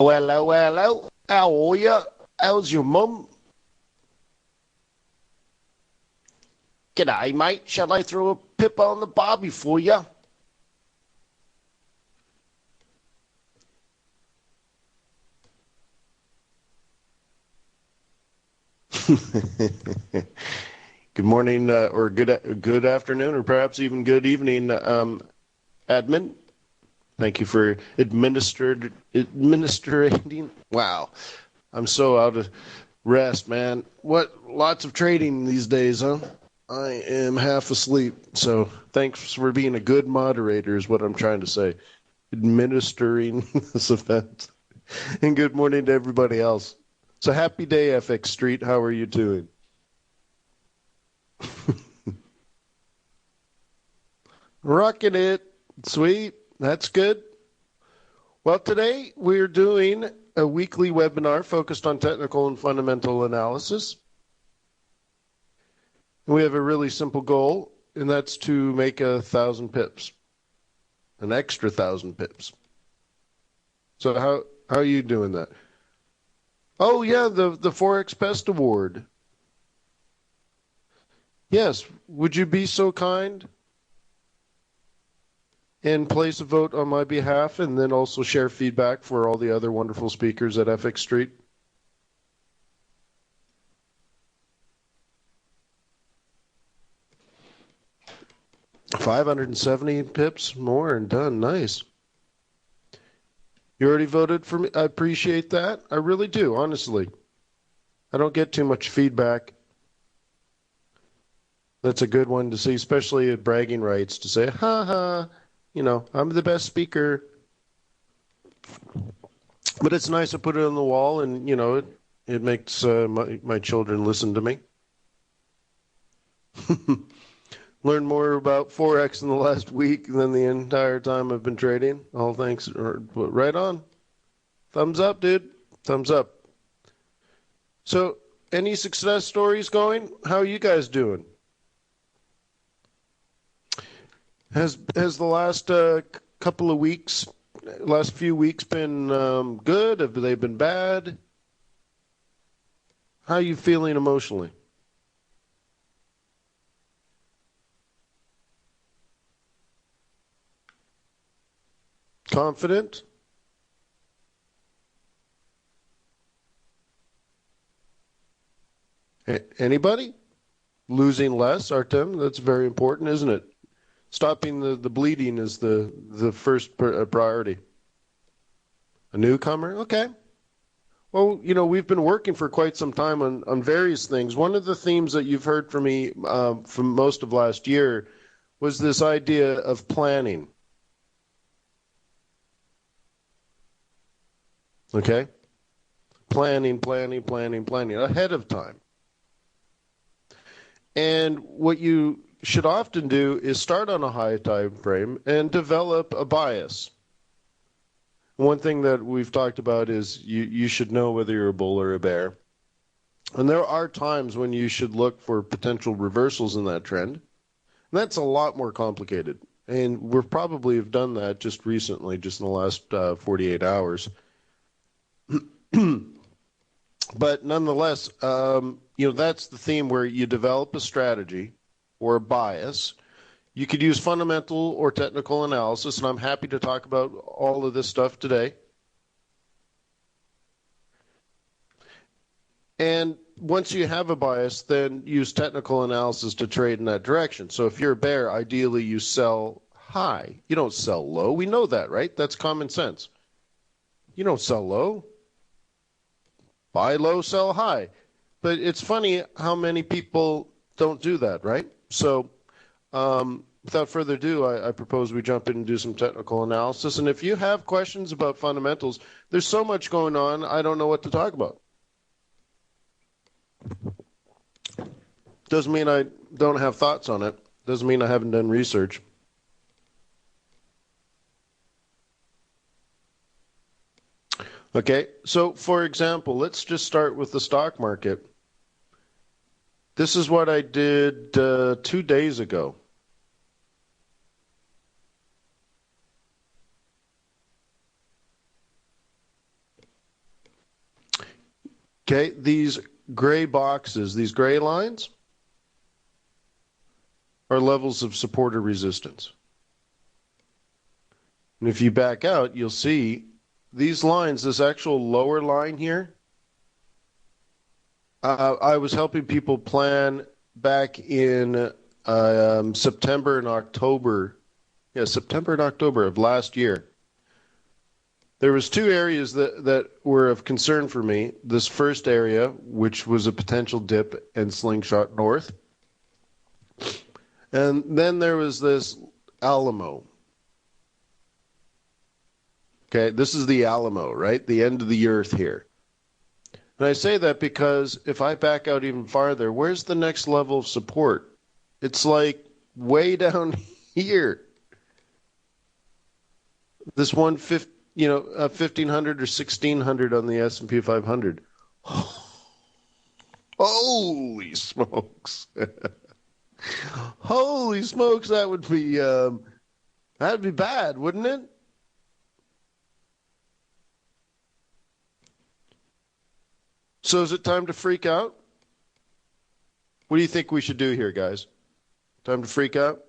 Hello, hello. How are you? How's your mum? G'day, mate. Shall I throw a pip on the barbie for you? Good morning, or good afternoon, or perhaps even good evening, admin. Thank you for administrating. Wow, I'm so out of rest, man. What? Lots of trading these days, huh? I am half asleep, so thanks for being a good moderator, is what I'm trying to say. Administering this event. And good morning to everybody else. So happy day, FX Street. How are you doing? Rocking it. Sweet. That's good. Well, today we're doing a weekly webinar focused on technical and fundamental analysis. We have a really simple goal, and that's to make 1,000 pips, an extra 1,000 pips. So how are you doing that? Oh yeah, the Forex Best Award. Yes, would you be so kind and place a vote on my behalf, and then also share feedback for all the other wonderful speakers at FX Street? $570 pips more and done. Nice. You already voted for me. I appreciate that. I really do, honestly. I don't get too much feedback. That's a good one to see, especially at bragging rights, to say, ha ha, I'm the best speaker. But it's nice to put it on the wall, and, it makes my children listen to me. Learned more about Forex in the last week than the entire time I've been trading. All thanks. Right on. Thumbs up, dude. Thumbs up. So, any success stories going? How are you guys doing? Has the last couple of weeks, last few weeks been good? Have they been bad? How are you feeling emotionally? Confident? Anybody? Losing less, Artem? That's very important, isn't it? Stopping the bleeding is the first priority. A newcomer? Okay. Well, we've been working for quite some time on various things. One of the themes that you've heard from me from most of last year was this idea of planning. Okay? Planning ahead of time. And what you should often do is start on a high time frame and develop a bias. One thing that we've talked about is you should know whether you're a bull or a bear. And there are times when you should look for potential reversals in that trend. And that's a lot more complicated. And we probably have done that just recently, just in the last 48 hours. But nonetheless, that's the theme where you develop a strategy or a bias. You could use fundamental or technical analysis, and I'm happy to talk about all of this stuff today. And once you have a bias, then use technical analysis to trade in that direction. So if you're a bear, ideally you sell high. You don't sell low. We know that, right? That's common sense. You don't sell low. Buy low, sell high. But it's funny how many people don't do that, right? So without further ado, I propose we jump in and do some technical analysis. And if you have questions about fundamentals, there's so much going on, I don't know what to talk about. Doesn't mean I don't have thoughts on it. Doesn't mean I haven't done research. Okay, so for example, let's just start with the stock market. This is what I did 2 days ago. Okay, these gray boxes, these gray lines, are levels of support or resistance. And if you back out, you'll see these lines, this actual lower line here. I was helping people plan back in September and October. Yeah, September and October of last year. There was two areas that were of concern for me. This first area, which was a potential dip and slingshot north. And then there was this Alamo. Okay, this is the Alamo, right? The end of the earth here. And I say that because if I back out even farther, where's the next level of support? It's like way down here. This 1,500 or 1,600 on the S&P 500. Holy smokes! Holy smokes! That'd be bad, wouldn't it? So is it time to freak out? What do you think we should do here, guys? Time to freak out?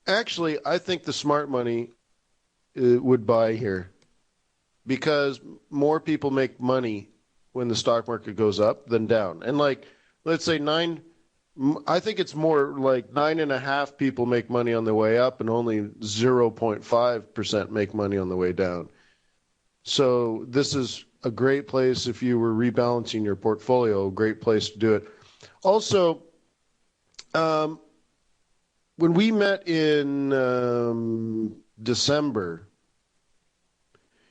Actually, I think the smart money would buy here because more people make money when the stock market goes up than down. And like, let's say I think it's more like 9.5 people make money on the way up and only 0.5% make money on the way down. So this is a great place if you were rebalancing your portfolio, a great place to do it. Also, when we met in December,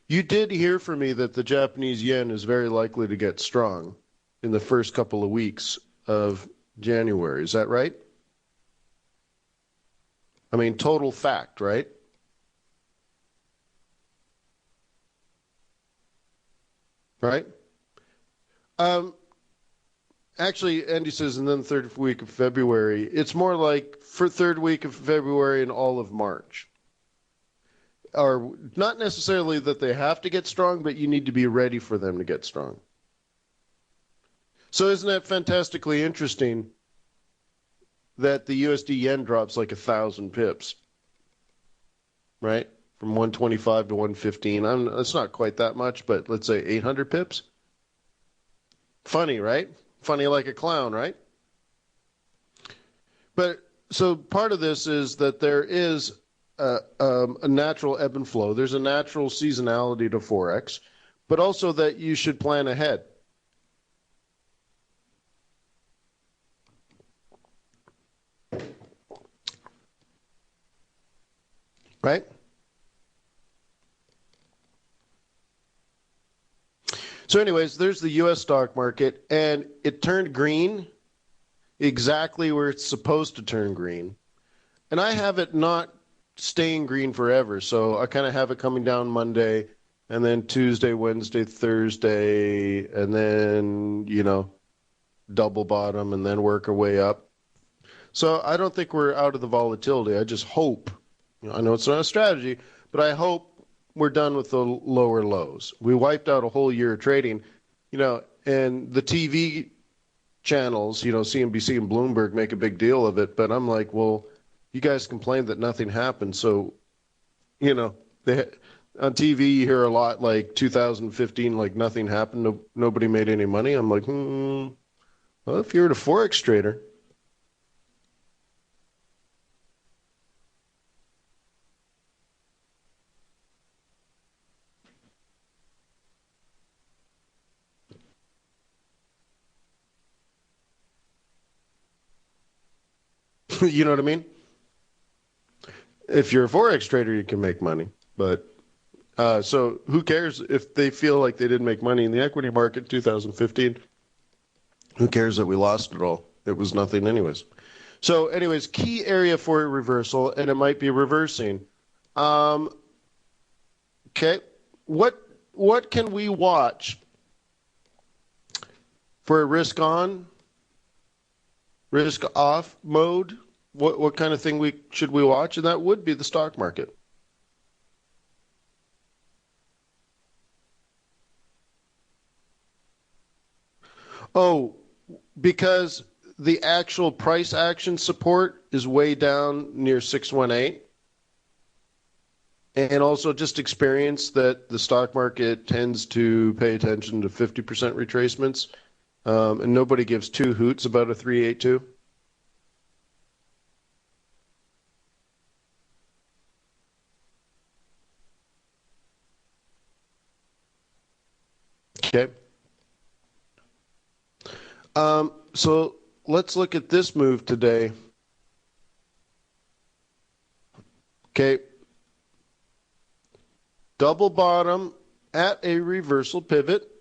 you did hear from me that the Japanese yen is very likely to get strong in the first couple of weeks of January. Is that right? I mean, total fact, right? Right? Actually, Andy says, and then third week of February. It's more like for third week of February and all of March. Or not necessarily that they have to get strong, but you need to be ready for them to get strong. So isn't that fantastically interesting that the USD yen drops like 1,000 pips, right? From 125 to 115. It's not quite that much, but let's say 800 pips. Funny, right? Funny like a clown, right? But so part of this is that there is a natural ebb and flow. There's a natural seasonality to Forex, but also that you should plan ahead. Right? So anyways, there's the U.S. stock market, and it turned green exactly where it's supposed to turn green. And I have it not staying green forever, so I kind of have it coming down Monday, and then Tuesday, Wednesday, Thursday, and then, double bottom, and then work our way up. So I don't think we're out of the volatility. I just hope, I know it's not a strategy, but I hope we're done with the lower lows. We wiped out a whole year of trading, and the TV channels, CNBC and Bloomberg make a big deal of it, but I'm like, well, you guys complained that nothing happened, so, on TV you hear a lot like 2015, like nothing happened, nobody made any money. I'm like, well, if you're a Forex trader, you know what I mean? If you're a Forex trader, you can make money. But so who cares if they feel like they didn't make money in the equity market in 2015? Who cares that we lost it all? It was nothing anyways. So anyways, key area for a reversal, and it might be reversing. Okay, what can we watch for a risk on, risk off mode? What kind of thing should we watch? And that would be the stock market. Oh, because the actual price action support is way down near 618. And also just experience that the stock market tends to pay attention to 50% retracements. And nobody gives two hoots about a 382. Okay. So let's look at this move today. Okay. Double bottom at a reversal pivot,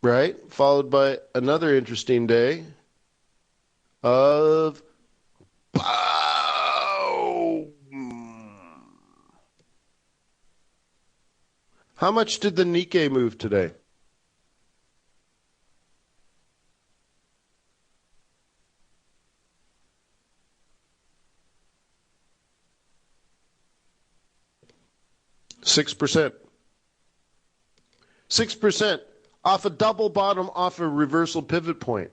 right? Followed by another interesting day of boom. How much did the Nikkei move today? %6. 6% off a double bottom off a reversal pivot point.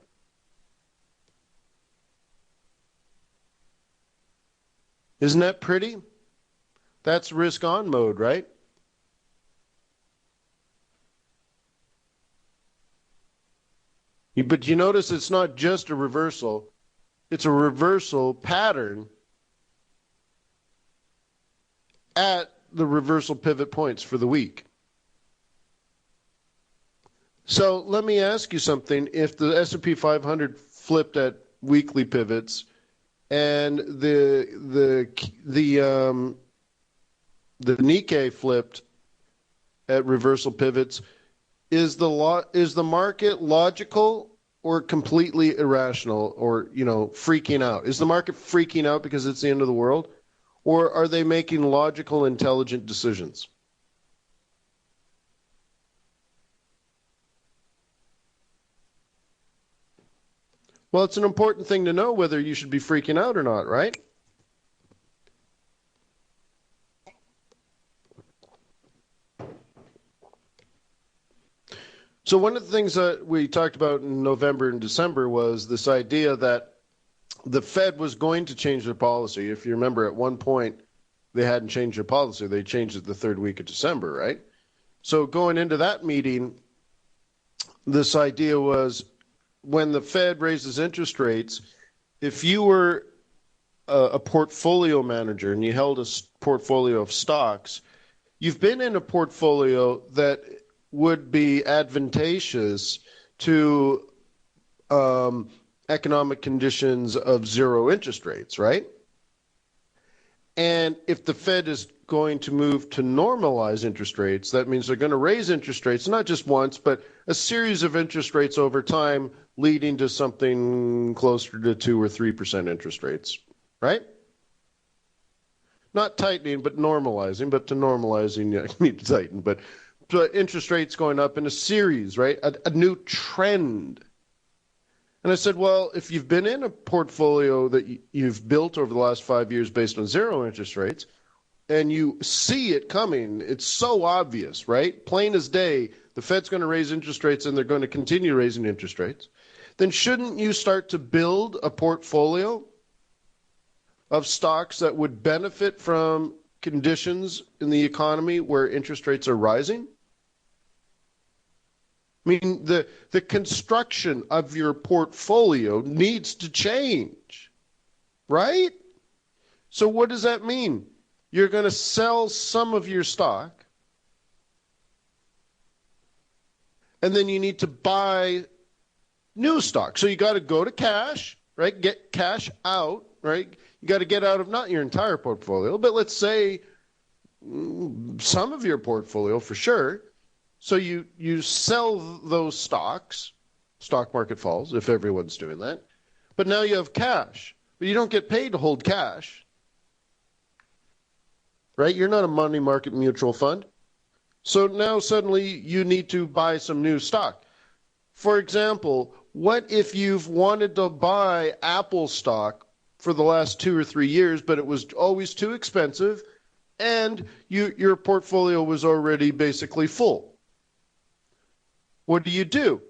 Isn't that pretty? That's risk on mode, right? But you notice it's not just a reversal, it's a reversal pattern at the reversal pivot points for the week. So let me ask you something. If the S&P 500 flipped at weekly pivots and the Nikkei flipped at reversal pivots, is the market logical or completely irrational, or freaking out? Is the market freaking out because it's the end of the world, or are they making logical, intelligent decisions? Well, it's an important thing to know whether you should be freaking out or not, right? So one of the things that we talked about in November and December was this idea that the Fed was going to change their policy. If you remember, at one point, they hadn't changed their policy. They changed it the third week of December, right? So going into that meeting, this idea was when the Fed raises interest rates, if you were a portfolio manager and you held a portfolio of stocks, you've been in a portfolio that would be advantageous to economic conditions of zero interest rates, right? And if the Fed is going to move to normalize interest rates, that means they're going to raise interest rates, not just once, but a series of interest rates over time, leading to something closer to 2 or 3% interest rates, right? Not tightening, but normalizing. But to normalizing, you need to tighten. But interest rates going up in a series, right? A new trend. And I said, well, if you've been in a portfolio that you've built over the last 5 years based on zero interest rates, and you see it coming, it's so obvious, right? Plain as day, the Fed's going to raise interest rates and they're going to continue raising interest rates. Then shouldn't you start to build a portfolio of stocks that would benefit from conditions in the economy where interest rates are rising? I mean, the construction of your portfolio needs to change, right? So what does that mean? You're going to sell some of your stock, and then you need to buy new stock. So you got to go to cash, right? Get cash out, right? You got to get out of not your entire portfolio, but let's say some of your portfolio for sure. So you sell those stocks, stock market falls if everyone's doing that. But now you have cash, but you don't get paid to hold cash, right? You're not a money market mutual fund. So now suddenly you need to buy some new stock. For example, what if you've wanted to buy Apple stock for the last 2 or 3 years, but it was always too expensive and your portfolio was already basically full? What do?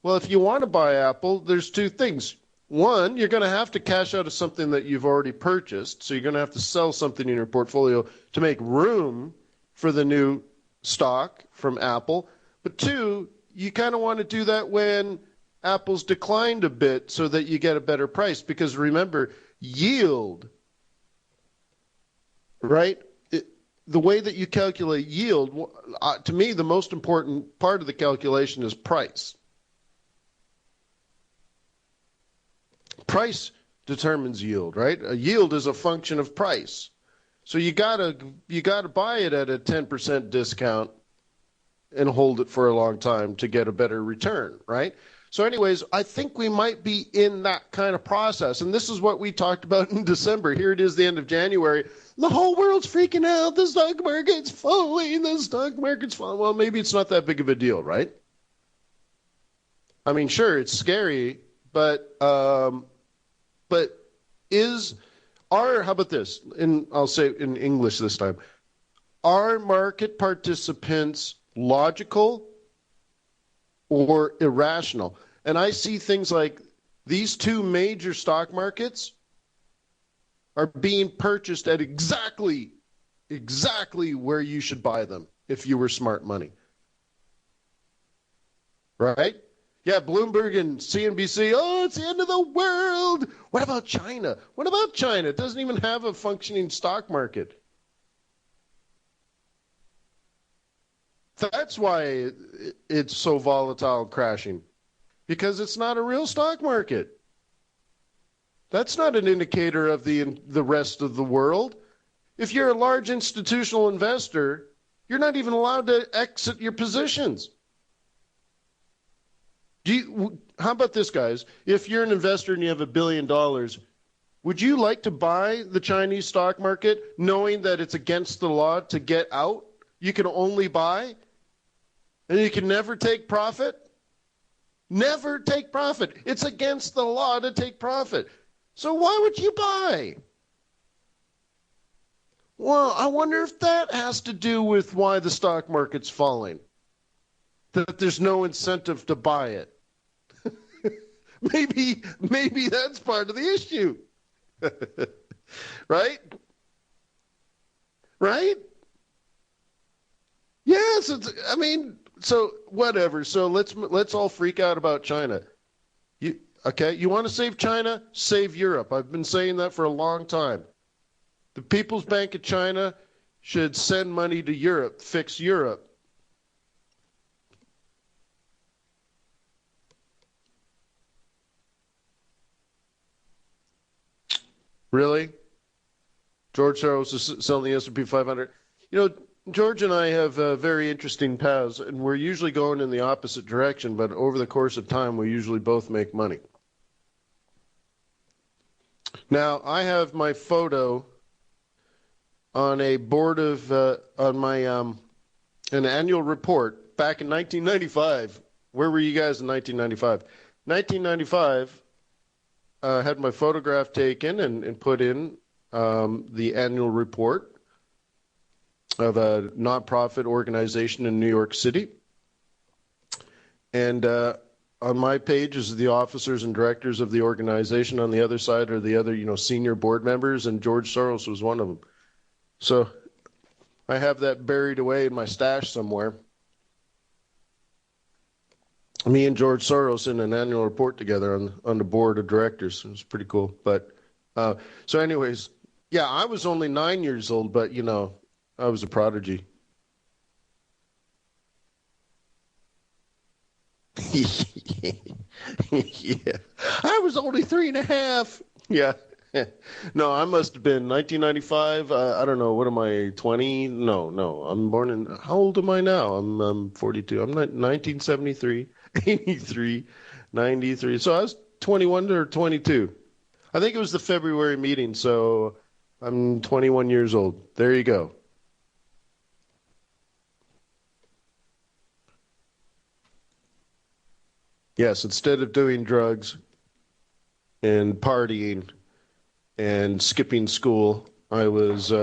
Well, if you want to buy Apple, there's two things. One, you're going to have to cash out of something that you've already purchased. So you're going to have to sell something in your portfolio to make room for the new stock from Apple. But two, you kind of want to do that when Apple's declined a bit so that you get a better price. Because remember, yield, right? The way that you calculate yield, to me, the most important part of the calculation is price. Price determines yield, right? A yield is a function of price. So you gotta buy it at a 10% discount and hold it for a long time to get a better return, right? So anyways, I think we might be in that kind of process. And this is what we talked about in December. Here it is, the end of January. The whole world's freaking out. The stock market's falling. The stock market's falling. Well, maybe it's not that big of a deal, right? I mean, sure, it's scary, but how about this? I'll say it in English this time. Are market participants logical or irrational? And I see things like these two major stock markets are being purchased at exactly where you should buy them if you were smart money. Right? Yeah, Bloomberg and CNBC, oh, it's the end of the world. What about China? What about China? It doesn't even have a functioning stock market. That's why it's so volatile and crashing, because it's not a real stock market. That's not an indicator of the rest of the world. If you're a large institutional investor, you're not even allowed to exit your positions. How about this, guys? If you're an investor and you have $1 billion, would you like to buy the Chinese stock market knowing that it's against the law to get out? You can only buy, and you can never take profit? Never take profit. It's against the law to take profit. So why would you buy? Well, I wonder if that has to do with why the stock market's falling. That there's no incentive to buy it. Maybe that's part of the issue. Right? Right? Yes, so whatever. So let's all freak out about China. You want to save China? Save Europe. I've been saying that for a long time. The People's Bank of China should send money to Europe, fix Europe. Really? George Soros is selling the S&P 500. George and I have very interesting paths, and we're usually going in the opposite direction, but over the course of time, we usually both make money. Now, I have my photo on a board of, on my, an annual report back in 1995. Where were you guys in 1995? 1995, had my photograph taken and put in the annual report of a nonprofit organization in New York City. And on my page is the officers and directors of the organization. On the other side are the other, senior board members, and George Soros was one of them. So I have that buried away in my stash somewhere. Me and George Soros in an annual report together on the board of directors. It was pretty cool. But so anyways, yeah, I was only 9 years old, but, I was a prodigy. Yeah. I was only 3.5. Yeah. No, I must have been 1995. I don't know. What am I, 20? No. I'm born in, how old am I now? I'm 42. I'm not 1973, 83, 93. So I was 21 or 22. I think it was the February meeting, so I'm 21 years old. There you go. Yes, instead of doing drugs and partying and skipping school, I was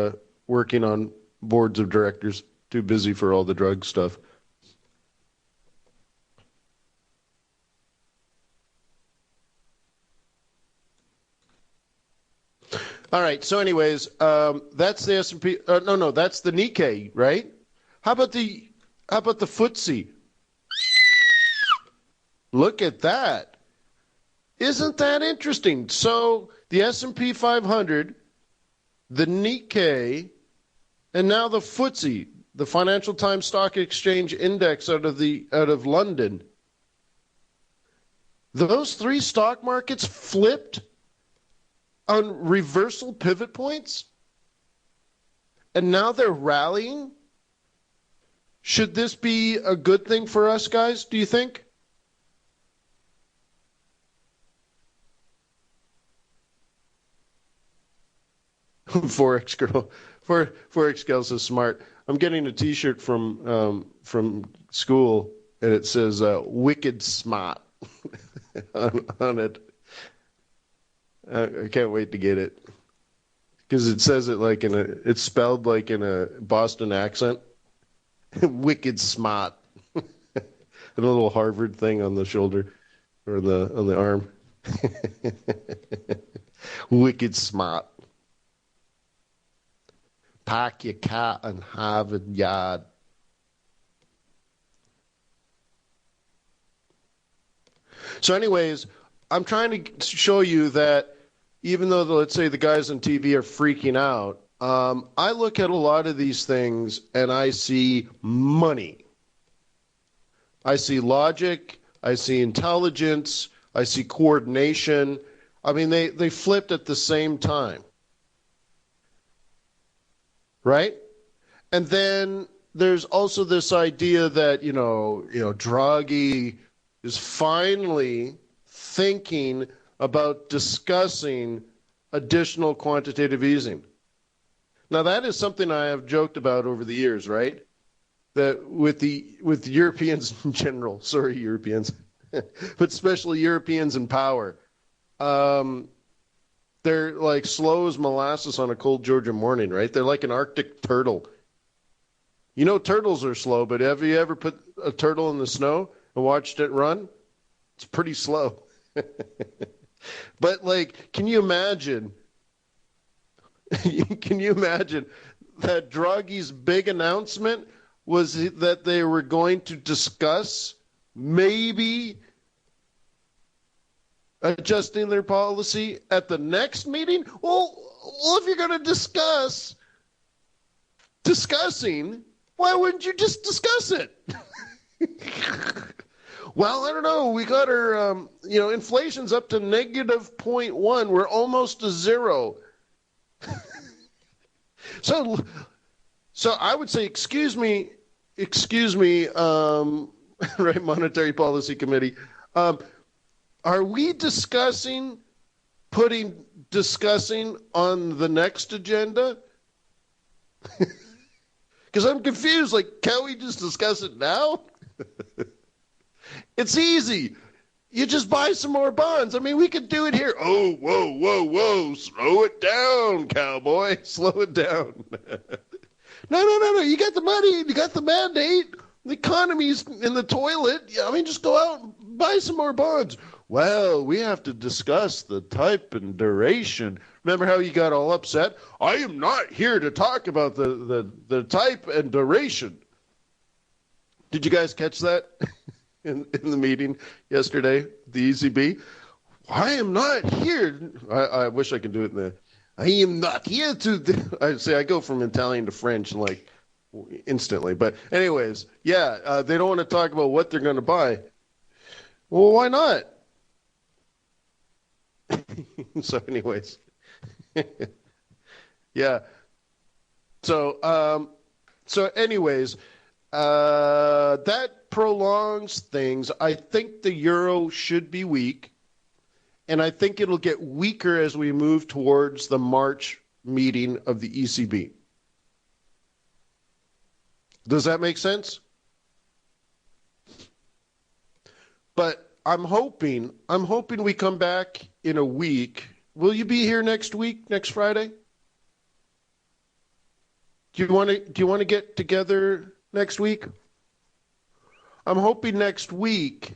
working on boards of directors, too busy for all the drug stuff. All right. So, anyways, that's the S&P. No, that's the Nikkei, right? How about the FTSE? Look at that. Isn't that interesting? So the S&P 500, the Nikkei, and now the FTSE, the Financial Times Stock Exchange Index out of London. Those three stock markets flipped on reversal pivot points, and now they're rallying. Should this be a good thing for us, guys, do you think? Forex girl. Forex girl says smart. I'm getting a T-shirt from school, and it says "Wicked Smart" on it. I can't wait to get it because it says it like it's spelled like in a Boston accent. Wicked Smart, and a little Harvard thing on the shoulder or on the arm. Wicked Smart. Park your car in Harvard Yard. So anyways, I'm trying to show you that even though, let's say, the guys on TV are freaking out, I look at a lot of these things and I see money. I see logic. I see intelligence. I see coordination. I mean, they flipped at the same time. Right? And then there's also this idea that, Draghi is finally thinking about discussing additional quantitative easing. Now, that is something I have joked about over the years, right? That with Europeans in general, sorry, Europeans, but especially Europeans in power, they're like slow as molasses on a cold Georgia morning, right? They're like an Arctic turtle. You know turtles are slow, but have you ever put a turtle in the snow and watched it run? It's pretty slow. But can you imagine? Can you imagine that Draghi's big announcement was that they were going to discuss maybe adjusting their policy at the next meeting? Well, if you're going to discussing, why wouldn't you just discuss it? Well, I don't know. We got our, inflation's up to negative 0.1. We're almost to zero. So I would say, excuse me, right, Monetary Policy Committee. Are we discussing on the next agenda? Because I'm confused. Can't we just discuss it now? It's easy. You just buy some more bonds. I mean, we could do it here. Oh, whoa. Slow it down, cowboy. Slow it down. No. You got the money. You got the mandate. The economy's in the toilet. I mean, just go out and buy some more bonds. Well, we have to discuss the type and duration. Remember how you got all upset? I am not here to talk about the type and duration. Did you guys catch that in the meeting yesterday, the ECB? I am not here. I wish I could do it I am not here to. I go from Italian to French instantly. But anyways, yeah, they don't want to talk about what they're going to buy. Well, why not? So anyways, yeah. So anyways, that prolongs things. I think the euro should be weak, and I think it'll get weaker as we move towards the March meeting of the ECB. Does that make sense? But I'm hoping we come back in a week. Will you be here next week, next Friday? Do you want to get together next week? I'm hoping next week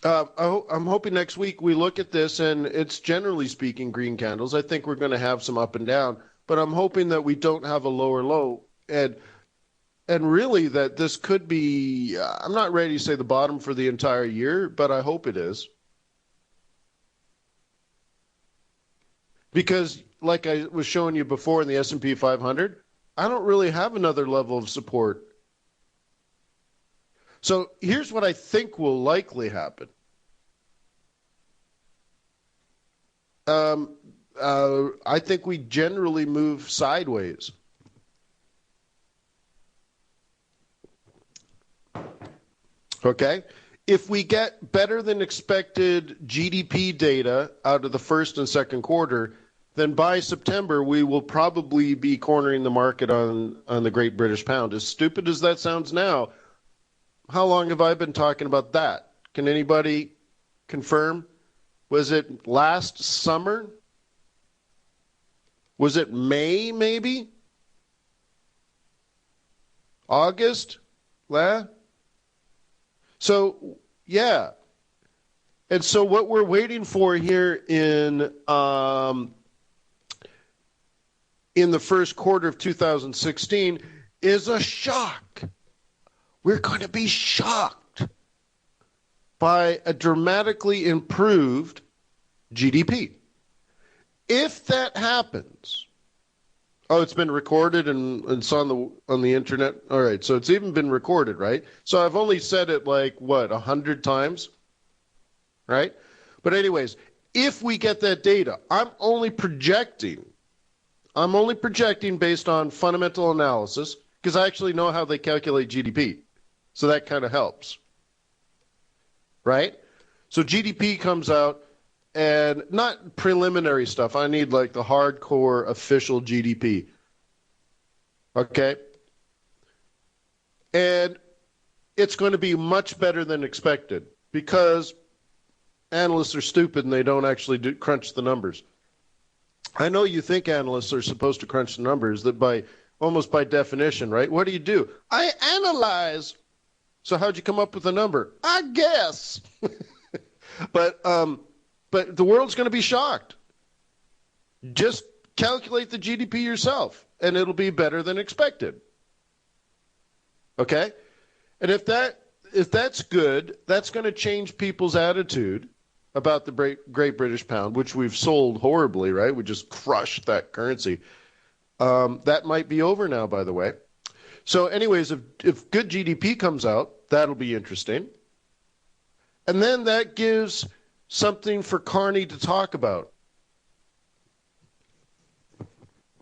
I'm hoping next week we look at this, and it's generally speaking green candles. I think we're going to have some up and down, but I'm hoping that we don't have a lower low, and really that this could be. I'm not ready to say the bottom for the entire year, but I hope it is, because like I was showing you before in the S&P 500, I don't really have another level of support. So here's what I think will likely happen. I think we generally move sideways. Okay? If we get better than expected GDP data out of the first and second quarter, then by September we will probably be cornering the market on the Great British Pound. As stupid as that sounds now, how long have I been talking about that? Can anybody confirm? Was it last summer? Was it May, maybe? August? So, yeah. And so what we're waiting for here in the first quarter of 2016 is a shock. We're going to be shocked by a dramatically improved GDP. If that happens, it's been recorded and it's on the internet. All right, so it's even been recorded, right? So I've only said it like 100 times, right? But anyways, if we get that data, I'm only projecting based on fundamental analysis because I actually know how they calculate GDP. So that kind of helps, right? So GDP comes out, and not preliminary stuff. I need like the hardcore official GDP, okay? And it's going to be much better than expected because analysts are stupid and they don't actually crunch the numbers. I know you think analysts are supposed to crunch the numbers, that almost by definition, right? What do? I analyze. So how'd you come up with the number? I guess. But the world's going to be shocked. Just calculate the GDP yourself, and it'll be better than expected. Okay? And if that's good, that's going to change people's attitude about the Great British Pound, which we've sold horribly, right? We just crushed that currency. That might be over now, by the way. So anyways, if good GDP comes out, that'll be interesting. And then that gives something for Carney to talk about.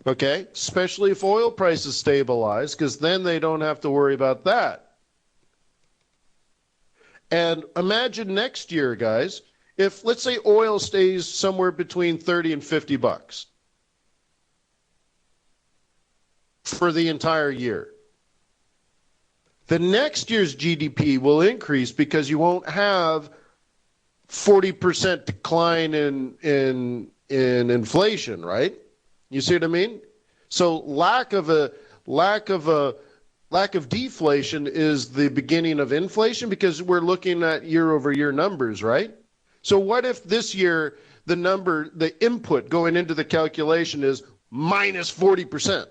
Okay? Especially if oil prices stabilize, because then they don't have to worry about that. And imagine next year, guys, if, let's say, oil stays somewhere between 30 and 50 bucks for the entire year. The next year's GDP will increase because you won't have 40% decline in inflation, right? You see what I mean? So lack of deflation is the beginning of inflation because we're looking at year-over-year numbers, right? So what if this year the input going into the calculation is minus 40%?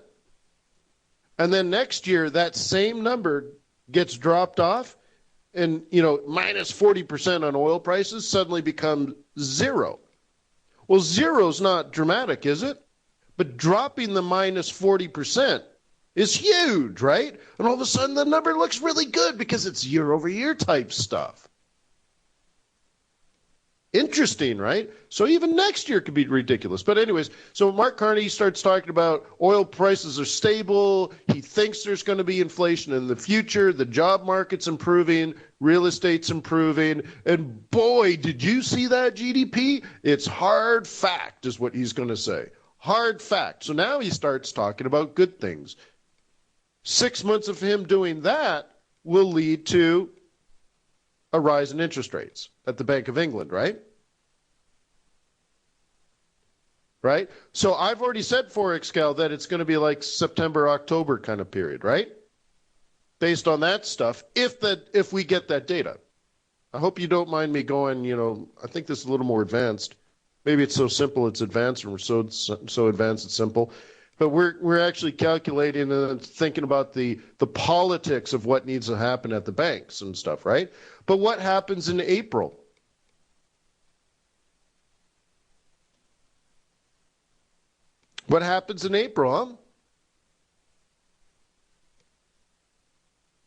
And then next year that same number gets dropped off and, minus 40% on oil prices suddenly becomes zero. Well, zero's not dramatic, is it? But dropping the minus 40% is huge, right? And all of a sudden the number looks really good because it's year-over-year type stuff. Interesting, right? So even next year could be ridiculous. But anyways, so Mark Carney starts talking about oil prices are stable. He thinks there's going to be inflation in the future. The job market's improving. Real estate's improving. And boy, did you see that GDP? It's hard fact is what he's going to say. Hard fact. So now he starts talking about good things. 6 months of him doing that will lead to a rise in interest rates at the Bank of England, right? Right? So I've already said, Forex Cal, that it's going to be like September, October kind of period, right? Based on that stuff, if we get that data. I hope you don't mind me going, I think this is a little more advanced. Maybe it's so simple it's advanced, and we're so advanced it's simple. But we're actually calculating and thinking about the politics of what needs to happen at the banks and stuff, right? But what happens in April? What happens in April, huh?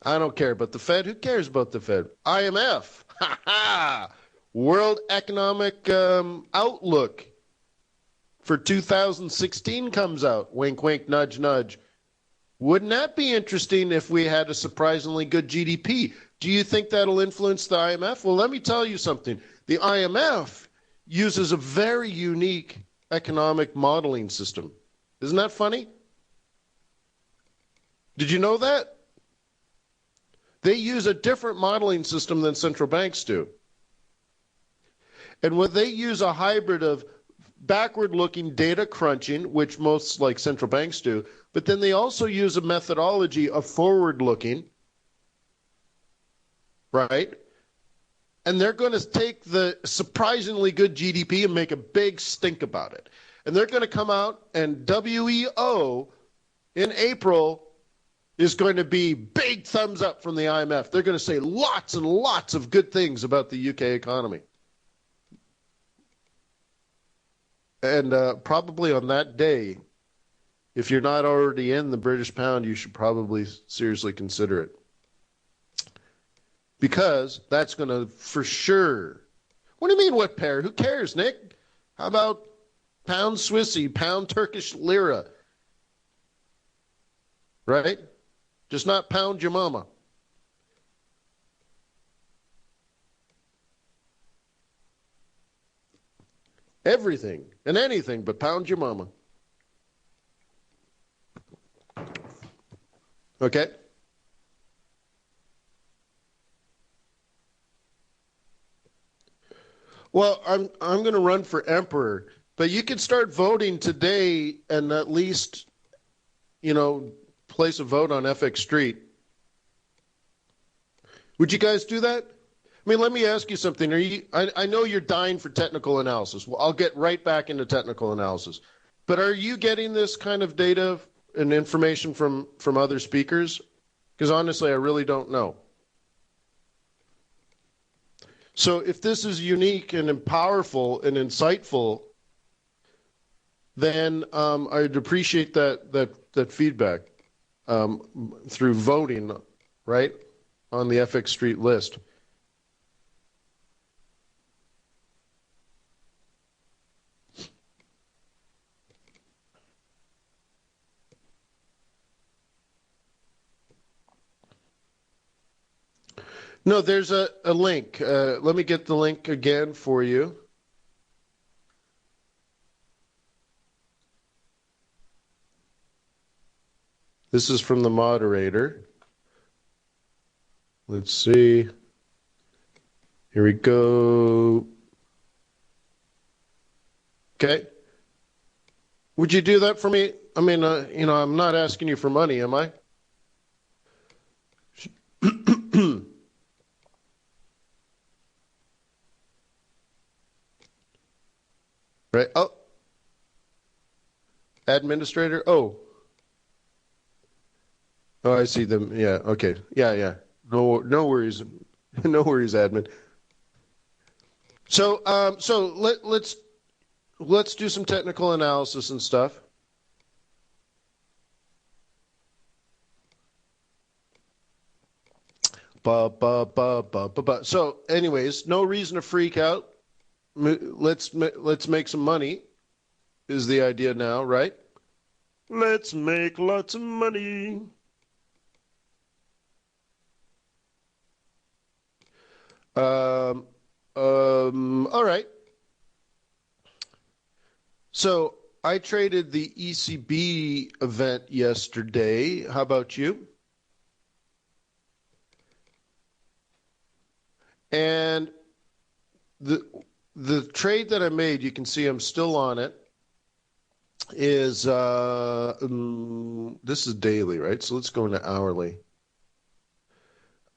I don't care about the Fed. Who cares about the Fed? IMF. Ha ha! World Economic Outlook for 2016 comes out. Wink, wink, nudge, nudge. Wouldn't that be interesting if we had a surprisingly good GDP? Do you think that'll influence the IMF? Well, let me tell you something. The IMF uses a very unique economic modeling system. Isn't that funny? Did you know that? They use a different modeling system than central banks do. And when they use a hybrid of backward-looking data crunching, which most like central banks do, but then they also use a methodology of forward-looking, right? And they're going to take the surprisingly good GDP and make a big stink about it. And they're going to come out and WEO in April is going to be big thumbs up from the IMF. They're going to say lots and lots of good things about the UK economy. And probably on that day, if you're not already in the British pound, you should probably seriously consider it. Because that's going to, for sure. What do you mean, what pair? Who cares, Nick? How about pound Swissy, pound Turkish lira? Right? Just not pound your mama. Everything and anything but pound your mama. Okay? Well, I'm going to run for emperor, but you can start voting today and at least, place a vote on FX Street. Would you guys do that? I mean, let me ask you something. I know you're dying for technical analysis. Well, I'll get right back into technical analysis. But are you getting this kind of data and information from other speakers? Because honestly, I really don't know. So if this is unique and powerful and insightful, then I'd appreciate that feedback through voting, right, on the FX Street list. No, there's a link. Let me get the link again for you. This is from the moderator. Let's see. Here we go. Okay. Would you do that for me? I mean, I'm not asking you for money, am I? Right. Oh. Administrator. Oh. Oh, I see them. Yeah. Okay. Yeah. No worries. No worries, admin. So, let's do some technical analysis and stuff. So, anyways, no reason to freak out. Let's make some money is the idea now, right? Let's make lots of money. All right. So I traded the ECB event yesterday. How about you? And the trade that I made, you can see I'm still on it, is this is daily, right? So let's go into hourly.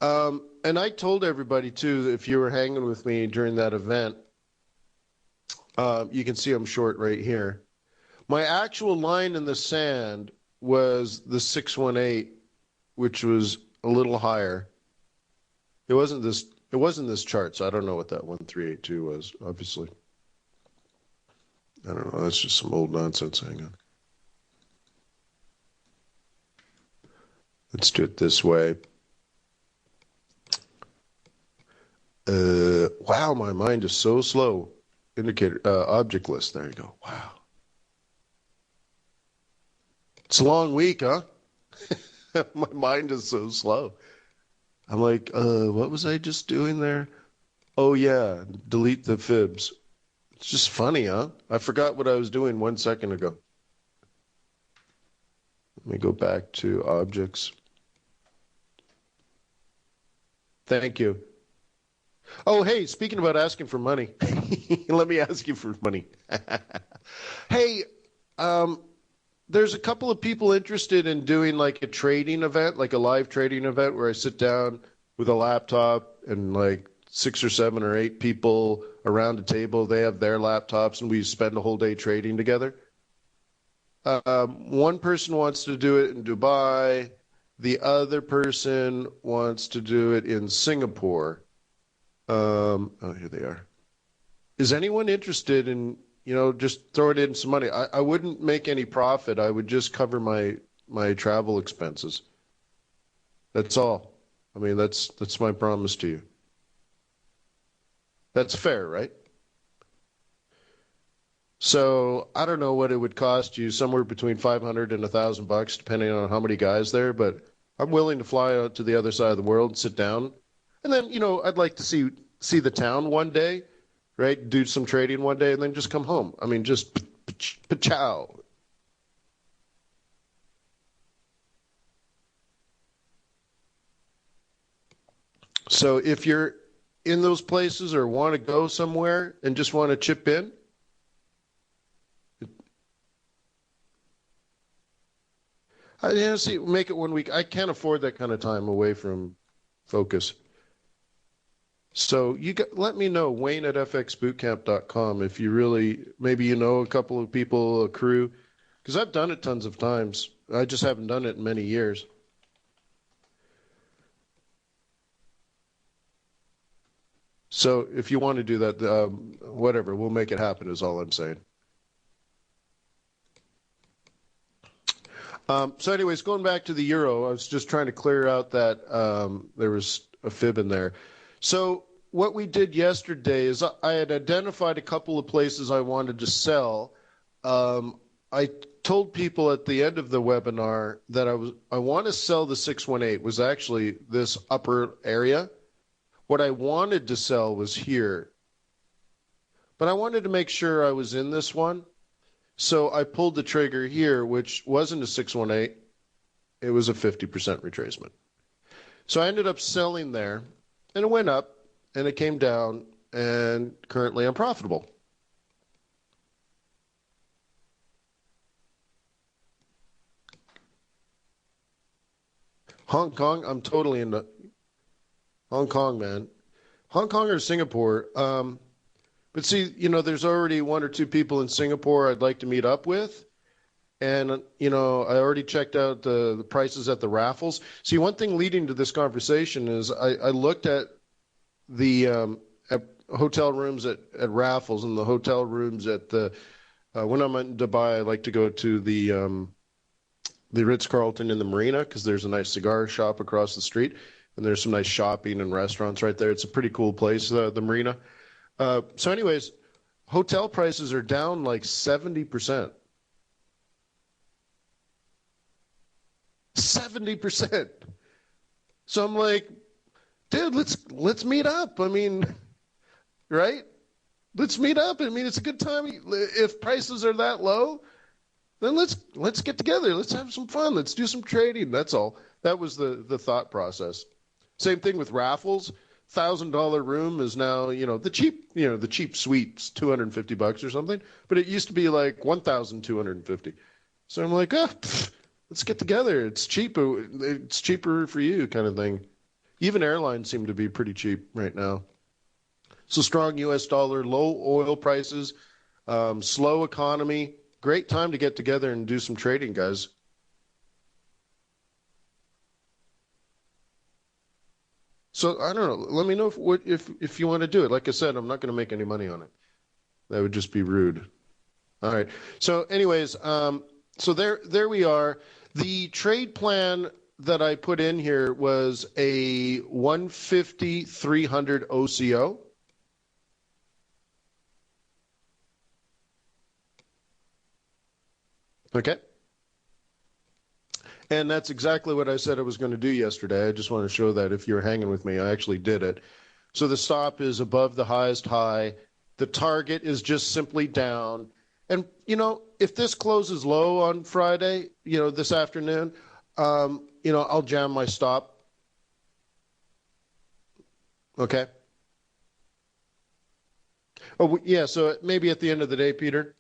And I told everybody too that if you were hanging with me during that event, you can see I'm short right here. My actual line in the sand was the 618, which was a little higher. It wasn't this chart, so I don't know what that 1382 was, obviously. I don't know, that's just some old nonsense. Hang on. Let's do it this way. Wow, my mind is so slow. Indicator, object list. There you go. Wow. It's a long week, huh? My mind is so slow. I'm like, what was I just doing there? Oh, yeah, delete the fibs. It's just funny, huh? I forgot what I was doing 1 second ago. Let me go back to objects. Thank you. Oh, hey, speaking about asking for money, let me ask you for money. Hey, there's a couple of people interested in doing like a trading event, like a live trading event where I sit down with a laptop and like 6 or 7 or 8 people around a table. They have their laptops and we spend a whole day trading together. One person wants to do it in Dubai. The other person wants to do it in Singapore. Oh, here they are. Is anyone interested in, just throwing in some money? I wouldn't make any profit. I would just cover my travel expenses. That's all. I mean, that's my promise to you. That's fair, right? So I don't know what it would cost you, somewhere between 500 and $1,000, depending on how many guys there. But I'm willing to fly out to the other side of the world and sit down, and then I'd like to see the town one day, right? Do some trading one day, and then just come home. I mean, just pa-chow. So if you're in those places or want to go somewhere and just want to chip in, see, make it 1 week. I can't afford that kind of time away from focus. So let me know, Wayne at fxbootcamp.com, if you really, maybe a couple of people, a crew, because I've done it tons of times. I just haven't done it in many years. So if you want to do that, whatever, we'll make it happen is all I'm saying. So anyways, going back to the euro, I was just trying to clear out that there was a fib in there. So what we did yesterday is I had identified a couple of places I wanted to sell. I told people at the end of the webinar that I want to sell the 618, was actually this upper area. What I wanted to sell was here. But I wanted to make sure I was in this one. So I pulled the trigger here, which wasn't a 618. It was a 50% retracement. So I ended up selling there, and it went up, and it came down, and currently I'm profitable. Hong Kong, I'm totally into Hong Kong, man. Hong Kong or Singapore. But see, there's already 1 or 2 people in Singapore I'd like to meet up with. And, I already checked out the prices at the raffles. See, one thing leading to this conversation is I looked at the at hotel rooms at raffles and the hotel rooms at the, when I'm in Dubai, I like to go to the Ritz-Carlton in the Marina because there's a nice cigar shop across the street. And there's some nice shopping and restaurants right there. It's a pretty cool place, the Marina. So anyways, hotel prices are down like 70%. 70%. So I'm like, dude, let's meet up. I mean, right? Let's meet up. I mean, it's a good time. If prices are that low, then let's get together. Let's have some fun. Let's do some trading. That's all. That was the thought process. Same thing with raffles. $1,000 room is now, the cheap suite's $250 or something, but it used to be like 1,250. So I'm like, let's get together. It's cheaper for you, kind of thing. Even airlines seem to be pretty cheap right now. So strong U.S. dollar, low oil prices, slow economy. Great time to get together and do some trading, guys. So I don't know. Let me know if you want to do it. Like I said, I'm not going to make any money on it. That would just be rude. All right. So, anyways, so there we are. The trade plan that I put in here was a 150 300 OCO. Okay. And that's exactly what I said I was going to do yesterday. I just want to show that if you're hanging with me, I actually did it. So the stop is above the highest high. The target is just simply down. And, if this closes low on Friday, this afternoon, I'll jam my stop. Okay. Oh, yeah. So maybe at the end of the day, Peter.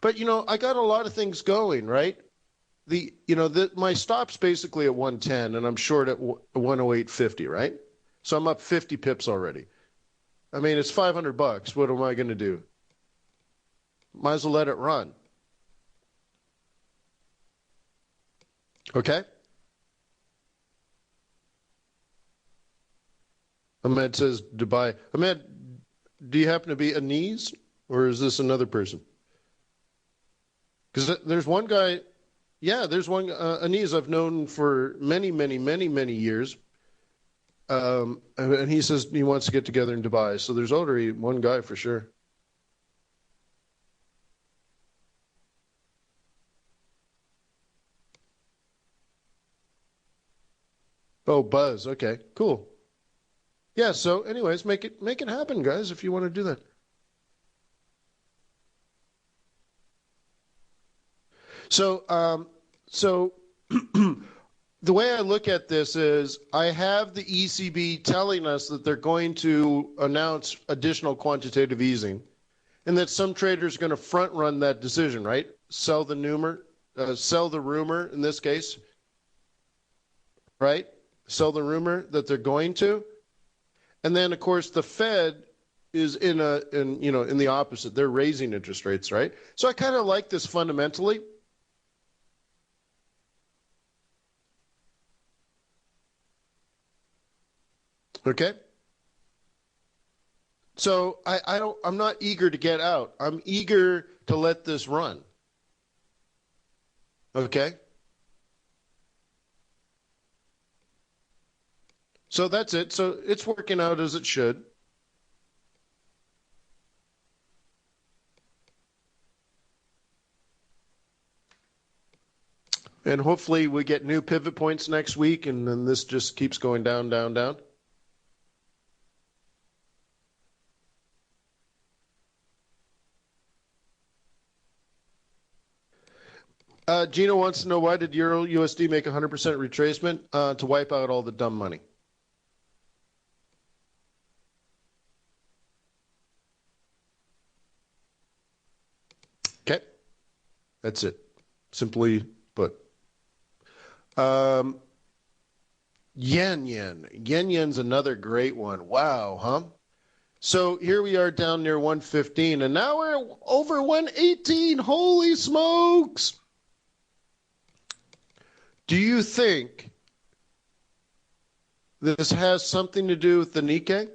But, I got a lot of things going, right? My stop's basically at 110 and I'm short at 108.50, right? So I'm up 50 pips already. I mean, it's $500. What am I going to do? Might as well let it run. Okay? Ahmed says Dubai. Ahmed, do you happen to be Anis or is this another person? Because there's one guy, there's one Anis I've known for many, many, many, many years. And he says he wants to get together in Dubai. So there's already one guy for sure. Oh, Buzz. Okay, cool. Yeah. So, anyways, make it happen, guys. If you want to do that. So, the way I look at this is I have the ECB telling us that they're going to announce additional quantitative easing, and that some traders are going to front run that decision, right? Sell the rumor in this case, right? Sell the rumor that they're going to. And then, of course, the Fed is in the opposite. They're raising interest rates, right? So I kind of like this fundamentally. Okay. So I'm not eager to get out. I'm eager to let this run. Okay. So that's it. So it's working out as it should. And hopefully we get new pivot points next week, and then this just keeps going down, down, down. Gino wants to know, why did Euro USD make 100% retracement? To wipe out all the dumb money. Okay. That's it. Simply put. Yen. Yen's another great one. Wow, huh? So here we are down near 115, and now we're over 118. Holy smokes! Do you think this has something to do with the Nikkei?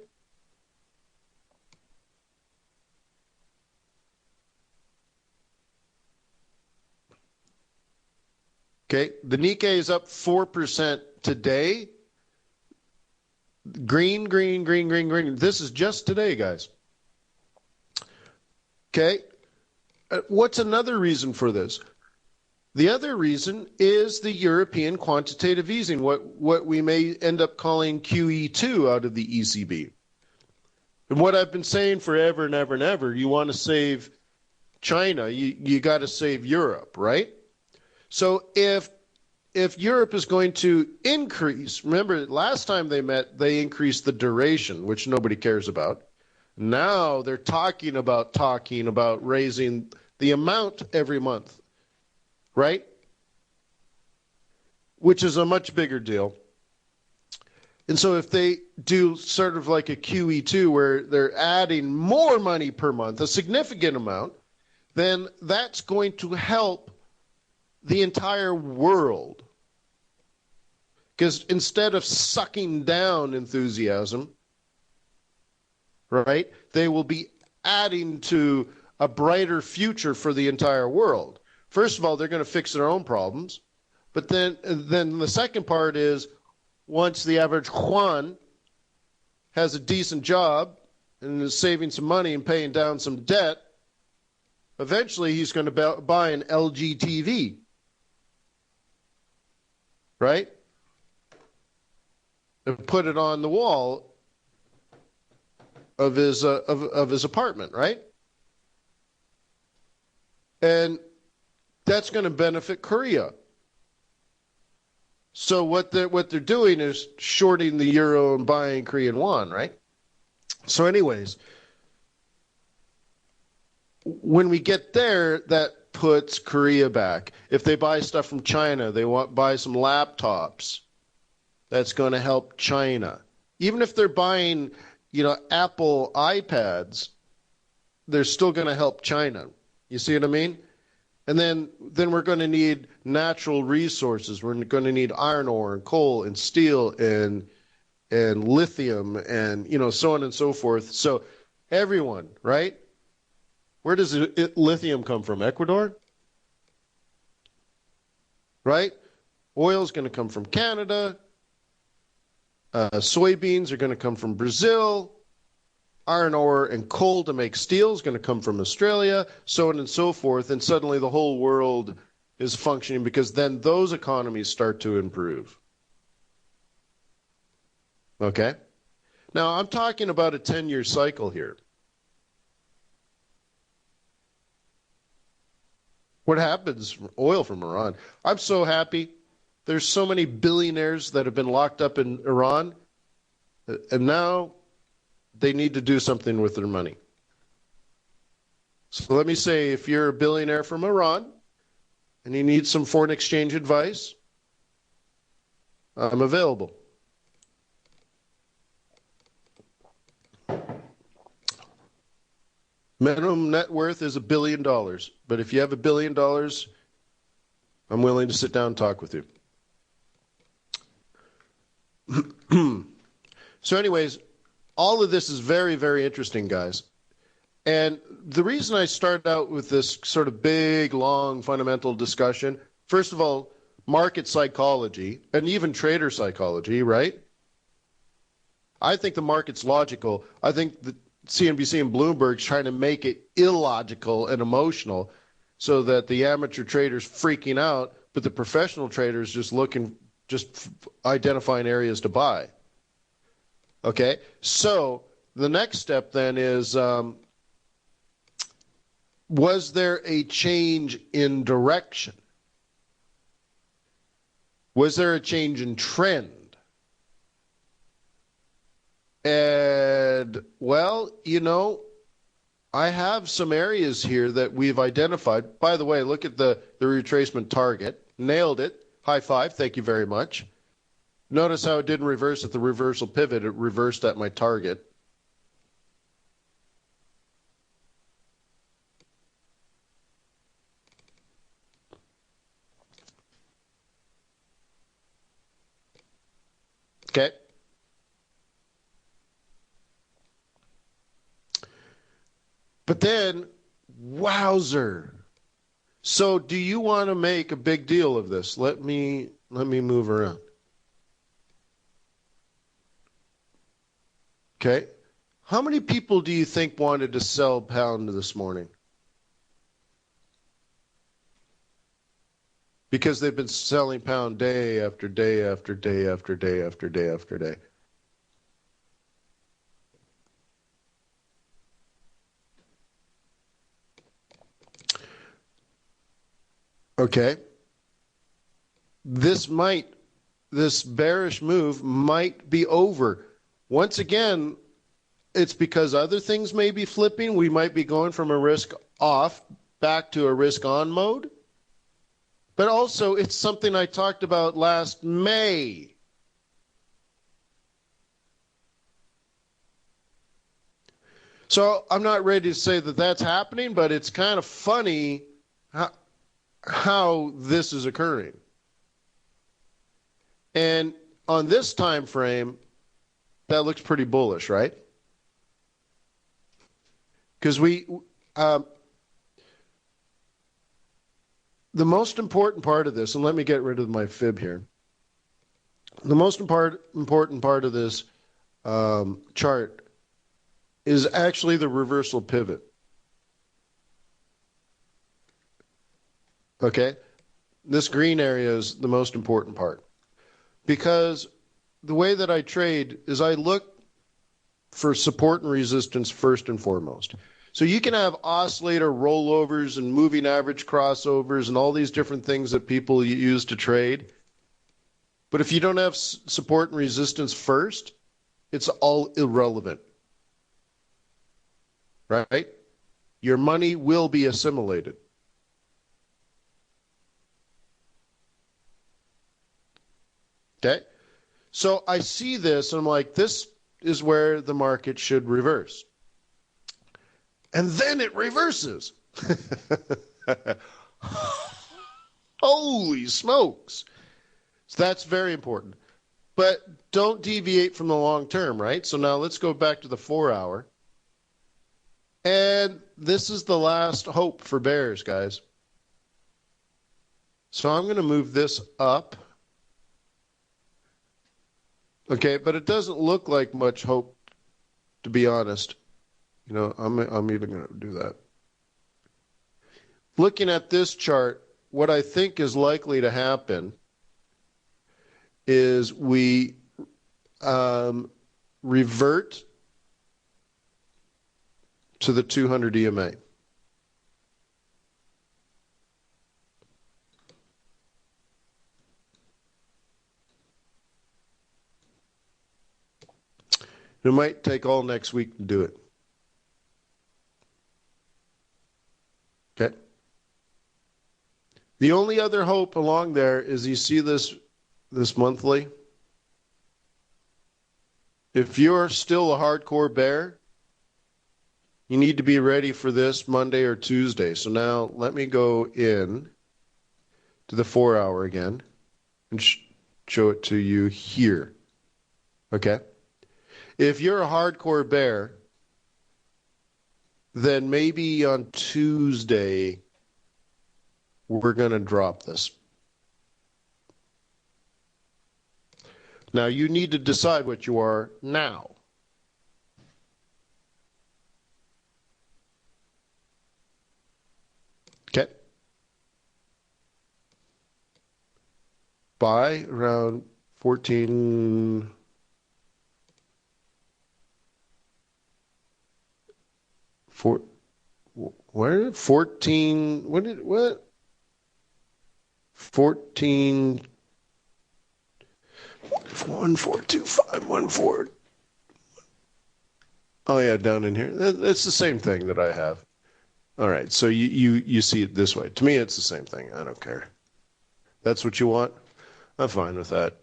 Okay, the Nikkei is up 4% today. Green. This is just today, guys. Okay, what's another reason for this? The other reason is the European quantitative easing, what we may end up calling QE2 out of the ECB. And what I've been saying forever and ever and ever, you want to save China, you got to save Europe, right? So if Europe is going to increase, remember last time they met, they increased the duration, which nobody cares about. Now they're talking about raising the amount every month, right? Which is a much bigger deal. And so if they do sort of like a QE2 where they're adding more money per month, a significant amount, then that's going to help the entire world. Because instead of sucking down enthusiasm, right, they will be adding to a brighter future for the entire world. First of all, they're going to fix their own problems. But then the second part is once the average Juan has a decent job and is saving some money and paying down some debt, eventually he's going to buy an LG TV. Right? And put it on the wall of his apartment, right? And that's going to benefit Korea. So what they're doing is shorting the euro and buying Korean won, right? So anyways, when we get there, that puts Korea back. If they buy stuff from China, they want buy some laptops. That's going to help China. Even if they're buying, Apple iPads, they're still going to help China. You see what I mean? And then we're going to need natural resources. We're going to need iron ore and coal and steel and lithium and so on and so forth. So everyone, right? Where does lithium come from? Ecuador? Right? Oil is going to come from Canada. Soybeans are going to come from Brazil. Iron ore and coal to make steel is going to come from Australia, so on and so forth. And suddenly the whole world is functioning because then those economies start to improve. Okay? Now, I'm talking about a 10-year cycle here. What happens from oil from Iran? I'm so happy. There's so many billionaires that have been locked up in Iran, and now they need to do something with their money. So let me say, if you're a billionaire from Iran and you need some foreign exchange advice, I'm available. Minimum net worth is $1 billion. But if you have $1 billion, I'm willing to sit down and talk with you. So anyways, all of this is very, very interesting, guys. And the reason I started out with this sort of big, long, fundamental discussion, first of all, market psychology and even trader psychology, right? I think the market's logical. I think the CNBC and Bloomberg's trying to make it illogical and emotional so that the amateur trader's freaking out, but the professional trader's just identifying areas to buy. Okay, so the next step then is, was there a change in direction? Was there a change in trend? And, well, I have some areas here that we've identified. By the way, look at the retracement target. Nailed it. High five. Thank you very much. Notice how it didn't reverse at the reversal pivot. It reversed at my target. Okay. But then, wowzer. So do you want to make a big deal of this? Let me move around. Okay. How many people do you think wanted to sell pound this morning? Because they've been selling pound day after day after day after day after day after day. Okay. This bearish move might be over. Once again, it's because other things may be flipping. We might be going from a risk off back to a risk on mode. But also, it's something I talked about last May. So I'm not ready to say that that's happening, but it's kind of funny how this is occurring. And on this time frame, that looks pretty bullish, right? Because the most important part of this, and let me get rid of my fib here. The most important part of this chart is actually the reversal pivot. Okay? This green area is the most important part. Because the way that I trade is I look for support and resistance first and foremost. So you can have oscillator rollovers and moving average crossovers and all these different things that people use to trade. But if you don't have support and resistance first, it's all irrelevant. Right? Your money will be assimilated. Okay? So I see this and I'm like, this is where the market should reverse. And then it reverses. Holy smokes. So that's very important. But don't deviate from the long term, right? So now let's go back to the 4-hour. And this is the last hope for bears, guys. So I'm going to move this up. Okay, but it doesn't look like much hope, to be honest. You know, I'm even going to do that. Looking at this chart, what I think is likely to happen is we revert to the 200 EMA. It might take all next week to do it. Okay. The only other hope along there is you see this monthly. If you're still a hardcore bear, you need to be ready for this Monday or Tuesday. So now let me go in to the 4-hour again and show it to you here. Okay. If you're a hardcore bear, then maybe on Tuesday, we're going to drop this. Now, you need to decide what you are now. Okay. Buy around 14... Where 14? What? 14. 142514. Oh yeah, down in here. That's the same thing that I have. All right, so you see it this way. To me, it's the same thing. I don't care. That's what you want? I'm fine with that.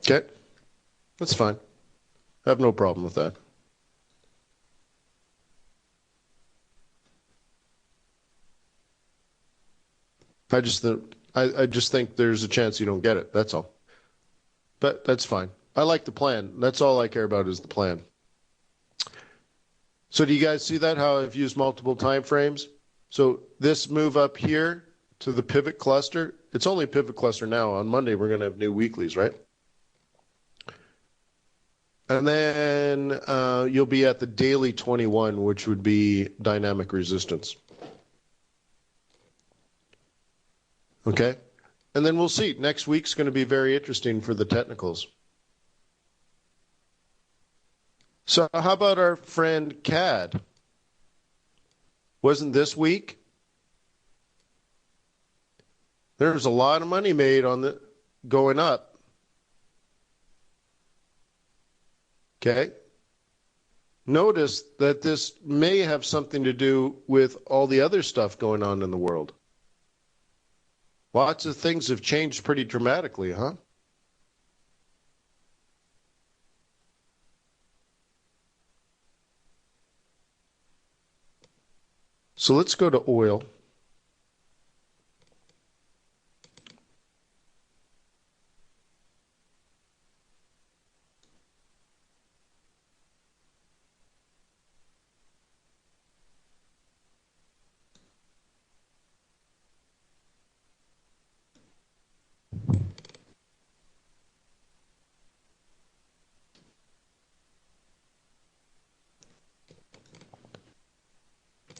Okay, that's fine. I have no problem with that. I just think there's a chance you don't get it. That's all. But that's fine. I like the plan. That's all I care about is the plan. So do you guys see that, how I've used multiple time frames? So this move up here to the pivot cluster, it's only a pivot cluster now. On Monday, we're going to have new weeklies, right? And then you'll be at the daily 21, which would be dynamic resistance. Okay? And then we'll see. Next week's going to be very interesting for the technicals. So how about our friend CAD? Wasn't this week? There's a lot of money made on the going up. Okay. Notice that this may have something to do with all the other stuff going on in the world. Lots of things have changed pretty dramatically, huh? So let's go to oil.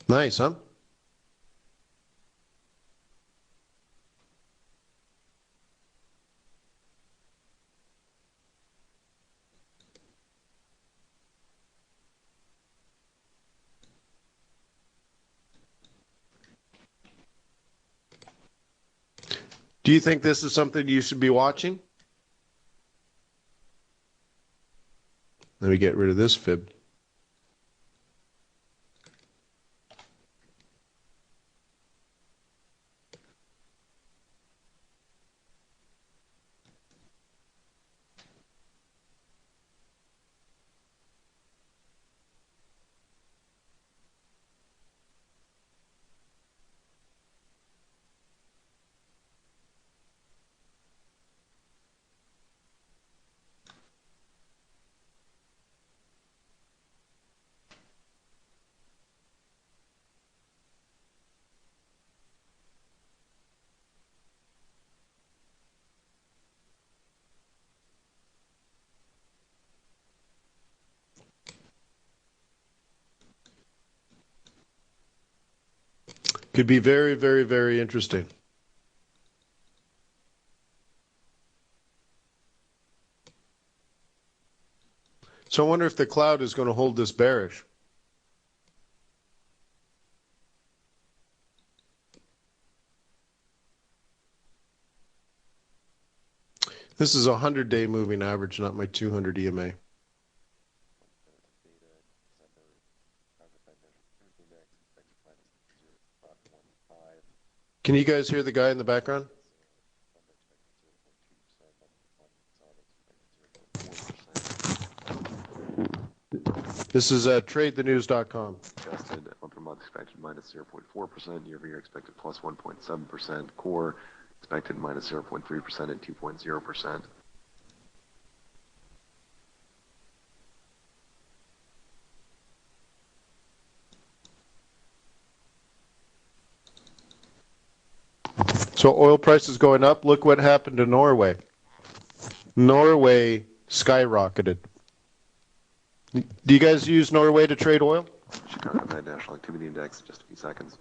Nice, huh? Do you think this is something you should be watching? Let me get rid of this fib. Could be very, very, very interesting. So I wonder if the cloud is going to hold this bearish. This is a 100-day moving average, not my 200 EMA. Can you guys hear the guy in the background? This is tradethenews.com. Adjusted month-over-month expected minus 0.4%, year-over-year expected plus 1.7%, core expected minus 0.3% and 2.0%. So oil prices going up. Look what happened to Norway. Norway skyrocketed. Do you guys use Norway to trade oil? Chicago National Activity Index in just a few seconds.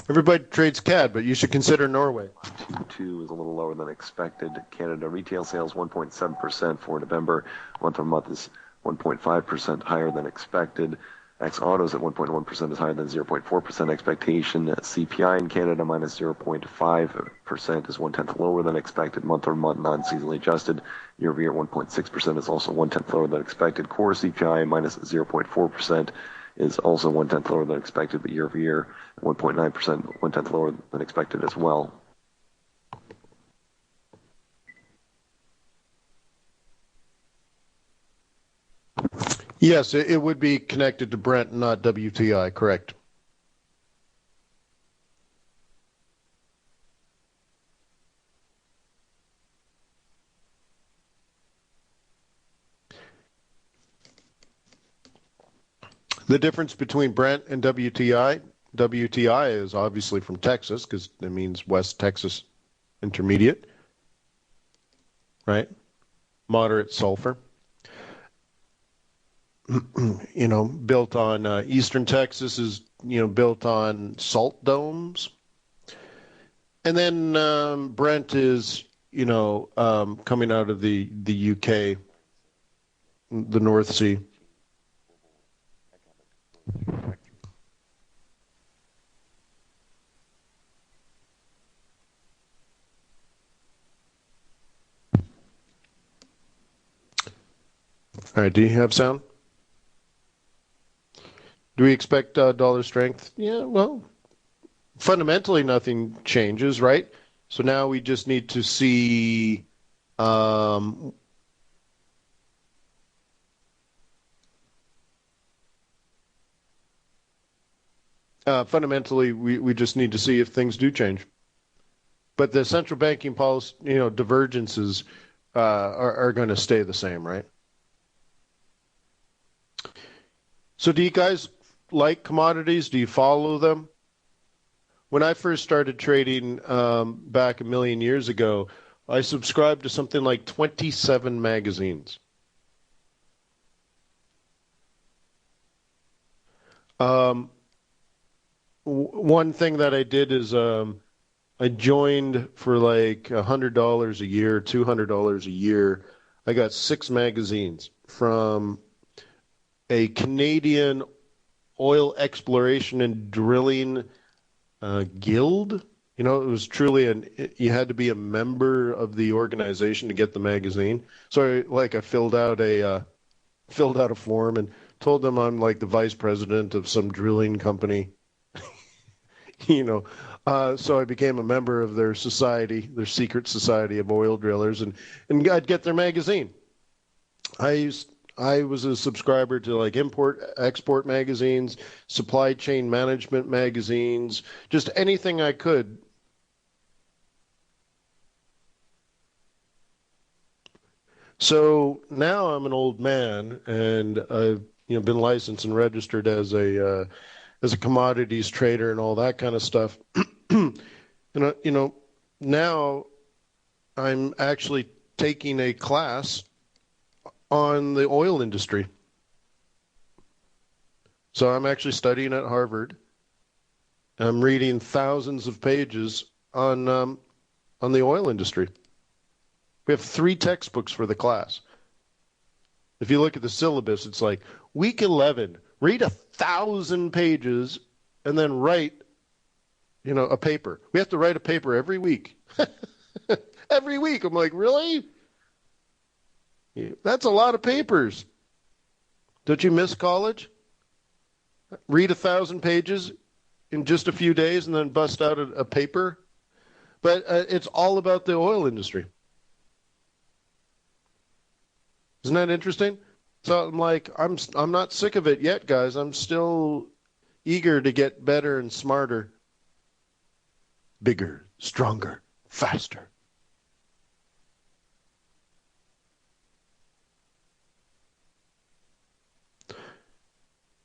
Everybody trades CAD, but you should consider Norway. Q2 is a little lower than expected. Canada retail sales 1.7% for November. Month-on-month is 1.5% higher than expected. Ex-autos at 1.1% is higher than 0.4% expectation. CPI in Canada minus 0.5% is 1/10 lower than expected. Month-on-month non-seasonally adjusted. Year-over-year 1.6% is also 1/10 lower than expected. Core CPI minus 0.4% is also 1/10 lower than expected, but year-over-year 1.9%, 1/10 lower than expected as well. Yes, it would be connected to Brent, not WTI, correct. The difference between Brent and WTI is obviously from Texas because it means West Texas Intermediate, right? Moderate sulfur. Built on Eastern Texas is, built on salt domes. And then Brent is, coming out of the UK, the North Sea. All right, do you have sound? Do we expect dollar strength? Yeah, well, fundamentally nothing changes, right? So now we just need to see Fundamentally, we just need to see if things do change. But the central banking policy, divergences are going to stay the same, right? So do you guys like commodities? Do you follow them? When I first started trading back a million years ago, I subscribed to something like 27 magazines. Um, One thing that I did is I joined for like $100 a year, $200 a year. I got 6 magazines from a Canadian oil exploration and drilling guild. It was truly you had to be a member of the organization to get the magazine. So I filled out a form and told them I'm like the vice president of some drilling company. you know. So I became a member of their society, their secret society of oil drillers, and I'd get their magazine. I was a subscriber to like import export magazines, supply chain management magazines, just anything I could. So now I'm an old man, and I've been licensed and registered as a commodities trader and all that kind of stuff. Now I'm actually taking a class on the oil industry. So I'm actually studying at Harvard. I'm reading thousands of pages on the oil industry. We have 3 textbooks for the class. If you look at the syllabus, it's like week 11, read 1,000 pages and then write, a paper. We have to write a paper every week. Every week. I'm like, really? That's a lot of papers. Don't you miss college? Read 1,000 pages in just a few days and then bust out a paper. But it's all about the oil industry. Isn't that interesting? So I'm like, I'm not sick of it yet, guys. I'm still eager to get better and smarter, bigger, stronger, faster.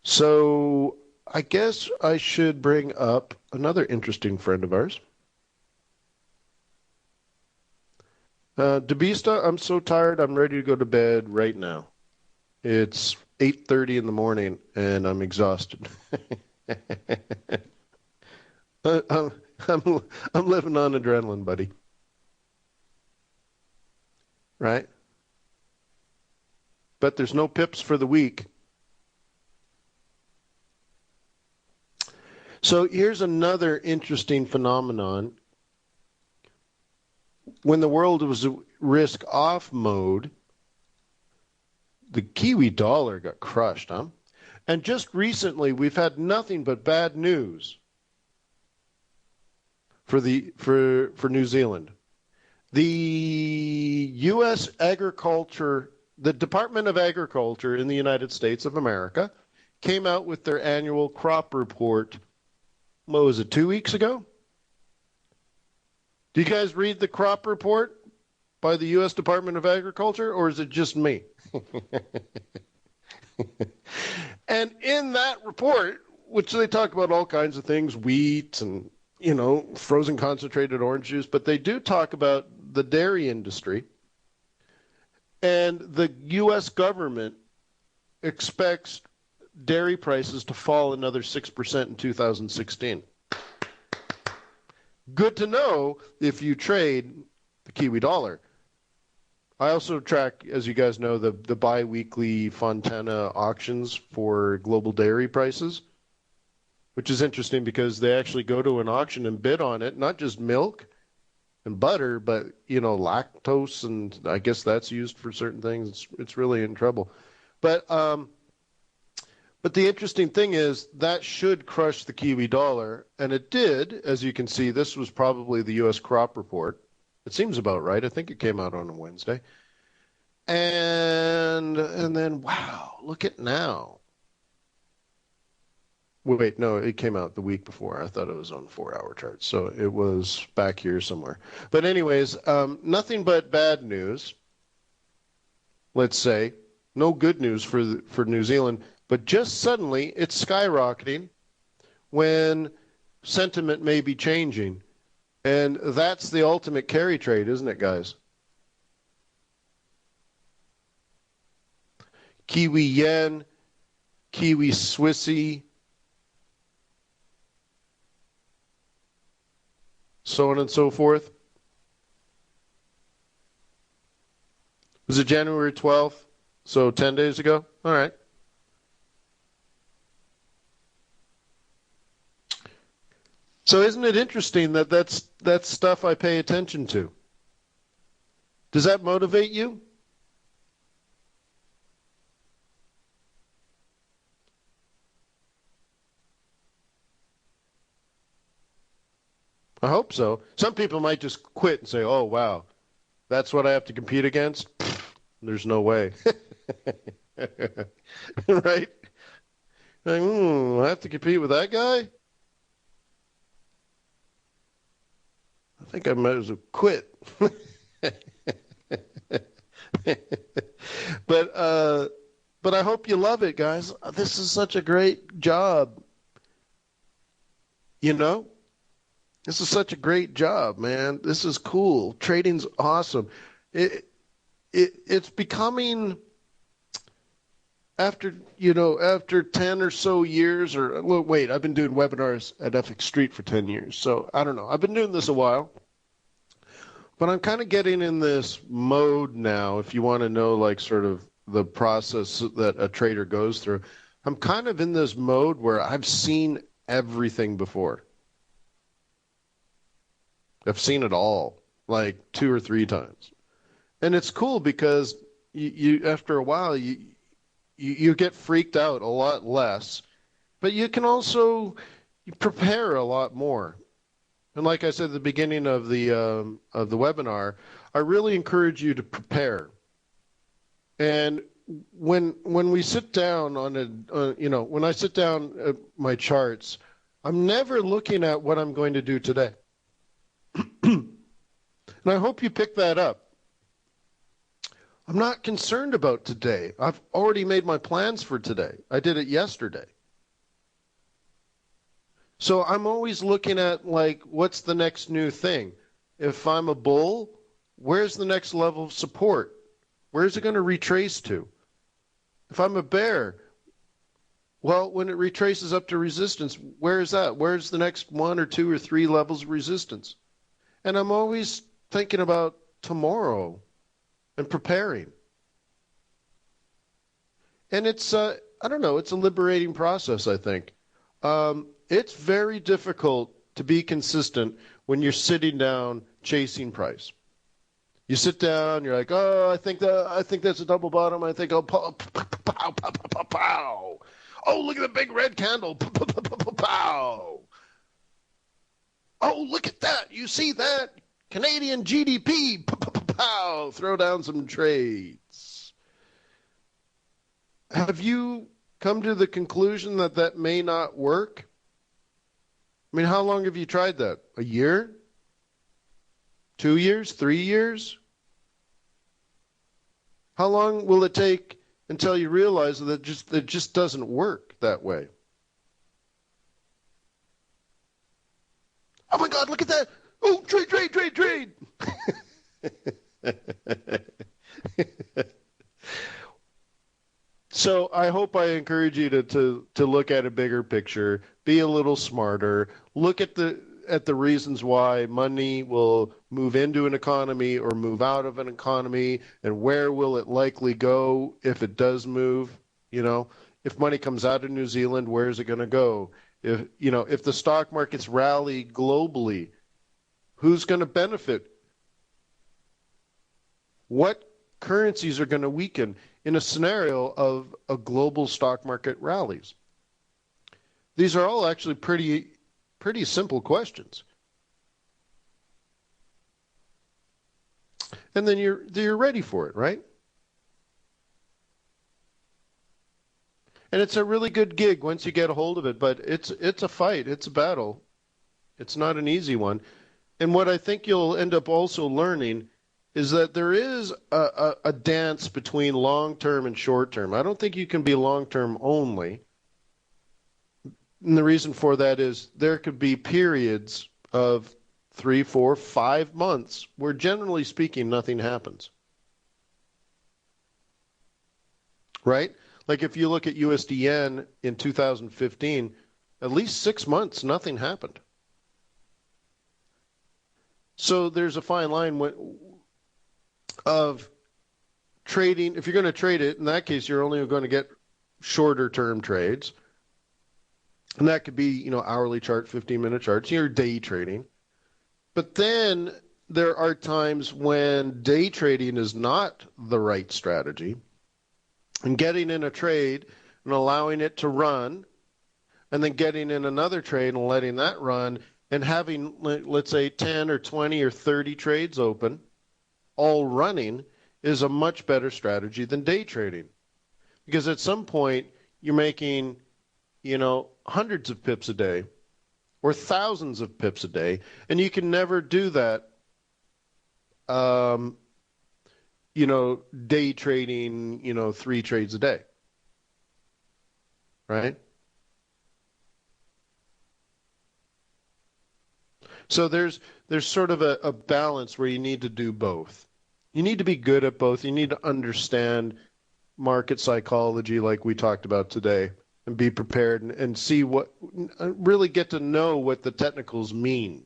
So I guess I should bring up another interesting friend of ours. Debista, I'm so tired. I'm ready to go to bed right now. It's 8:30 in the morning, and I'm exhausted. I'm, I'm living on adrenaline, buddy. Right? But there's no pips for the week. So here's another interesting phenomenon. When the world was risk-off mode, the Kiwi dollar got crushed, huh? And just recently, we've had nothing but bad news for New Zealand. The U.S. the Department of Agriculture in the United States of America came out with their annual crop report, what was it, 2 weeks ago? Do you guys read the crop report by the U.S. Department of Agriculture, or is it just me? And in that report, which they talk about all kinds of things, wheat and, frozen concentrated orange juice, but they do talk about the dairy industry. And the U.S. government expects dairy prices to fall another 6% in 2016. Good to know if you trade the Kiwi dollar. I also track, as you guys know, the bi-weekly Fontana auctions for global dairy prices, which is interesting because they actually go to an auction and bid on it, not just milk and butter, but, lactose, and I guess that's used for certain things. It's really in trouble. But the interesting thing is that should crush the Kiwi dollar, and it did. As you can see, this was probably the U.S. crop report. It seems about right. I think it came out on a Wednesday. And then, wow, look at now. Wait, no, it came out the week before. I thought it was on 4-hour charts. So it was back here somewhere. But anyways, nothing but bad news, let's say. No good news for New Zealand. But just suddenly, it's skyrocketing when sentiment may be changing. And that's the ultimate carry trade, isn't it, guys? Kiwi yen, Kiwi Swissy, so on and so forth. Was it January 12th? So 10 days ago? All right. So isn't it interesting that that's stuff I pay attention to? Does that motivate you? I hope so. Some people might just quit and say, "Oh, wow, that's what I have to compete against." Pfft, there's no way, right? Like, I have to compete with that guy. I think I might as well quit. but uh, but I hope you love it, guys. This is such a great job. You know, this is such a great job, man. This is cool. Trading's awesome. It, it's becoming after 10 or so years or well, wait, I've been doing webinars at FX Street for 10 years. So I don't know. I've been doing this a while, but I'm kind of getting in this mode now. If you want to know, like, sort of the process that a trader goes through, I'm kind of in this mode where I've seen everything before. I've seen it all, like 2 or 3 times. And it's cool because you after a while you get freaked out a lot less, but you can also prepare a lot more. And like I said at the beginning of the webinar, I really encourage you to prepare. And when we sit down on when I sit down at my charts, I'm never looking at what I'm going to do today. And I hope you pick that up. I'm not concerned about today. I've already made my plans for today. I did it yesterday. So I'm always looking at, like, what's the next new thing? If I'm a bull, where's the next level of support? Where's it going to retrace to? If I'm a bear, well, when it retraces up to resistance, where is that? Where's the next 1 or 2 or 3 levels of resistance? And I'm always thinking about tomorrow and preparing. And it's, I don't know, it's a liberating process, I think. It's very difficult to be consistent when you're sitting down chasing price. You sit down, you're like, oh, I think that's a double bottom. I think, oh, pow, pow, pow, pow, pow, pow. Oh, look at the big red candle. Pow, pow, pow, pow, pow. Oh, look at that. You see that? Canadian GDP. Pow, pow, pow, pow. Throw down some trades. Have you come to the conclusion that that may not work? I mean, how long have you tried that? A year? 2 years? 3 years? How long will it take until you realize that it just doesn't work that way? Oh my God, look at that. Oh, trade, trade, trade, trade. So I hope I encourage you to look at a bigger picture, be a little smarter, look at the reasons why money will move into an economy or move out of an economy, and where will it likely go if it does move. If money comes out of New Zealand, where is it going to go? If the stock markets rally globally, who's going to benefit? What currencies are going to weaken in a scenario of a global stock market rallies? These are all actually pretty simple questions. And then you're ready for it, right? And it's a really good gig once you get a hold of it, but it's a fight, it's a battle. It's not an easy one. And what I think you'll end up also learning is that there is a dance between long term and short term. I don't think you can be long term only. And the reason for that is there could be periods of 3, 4, 5 months where, generally speaking, nothing happens. Right? Like if you look at USDN in 2015, at least 6 months, nothing happened. So there's a fine line of trading. If you're going to trade it, in that case, you're only going to get shorter term trades. And that could be, hourly chart, 15-minute charts. You're day trading. But then there are times when day trading is not the right strategy. And getting in a trade and allowing it to run, and then getting in another trade and letting that run, and having, let's say, 10 or 20 or 30 trades open, all running, is a much better strategy than day trading. Because at some point, you're making, hundreds of pips a day or thousands of pips a day, and you can never do that, day trading, 3 trades a day, right? So there's sort of a balance where you need to do both. You need to be good at both. You need to understand market psychology like we talked about today and be prepared and see really get to know what the technicals mean.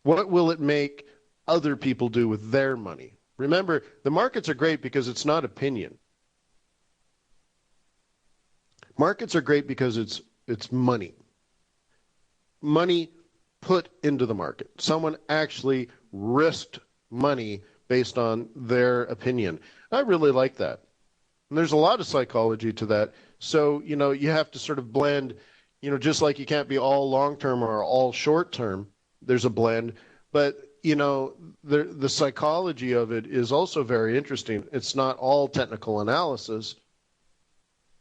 What will it make other people do with their money? Remember, the markets are great because it's not opinion. Markets are great because it's money. Money put into the market. Someone actually risked money based on their opinion. I really like that. And there's a lot of psychology to that. So, you have to sort of blend, just like you can't be all long-term or all short-term, there's a blend. But, the psychology of it is also very interesting. It's not all technical analysis,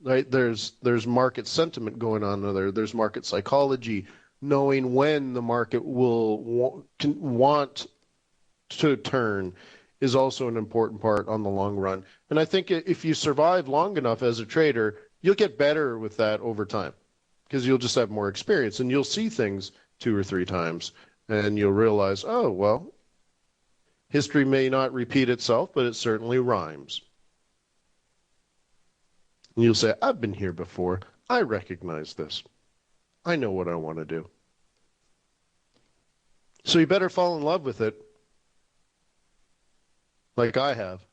right? There's market sentiment going on there. There's market psychology, knowing when the market will want to turn is also an important part on the long run. And I think if you survive long enough as a trader, you'll get better with that over time because you'll just have more experience and you'll see things 2 or 3 times and you'll realize, oh, well, history may not repeat itself, but it certainly rhymes. And you'll say, I've been here before. I recognize this. I know what I want to do. So you better fall in love with it like I have.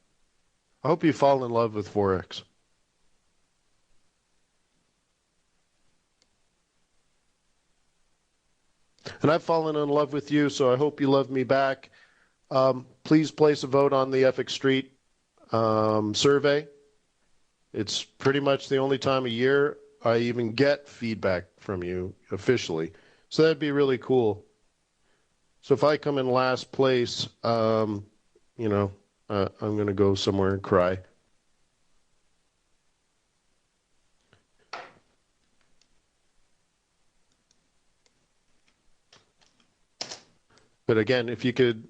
I hope you fall in love with Forex. And I've fallen in love with you, so I hope you love me back. Please place a vote on the FX Street survey. It's pretty much the only time of year I even get feedback from you officially. So that'd be really cool. So if I come in last place, I'm going to go somewhere and cry. But again, if you could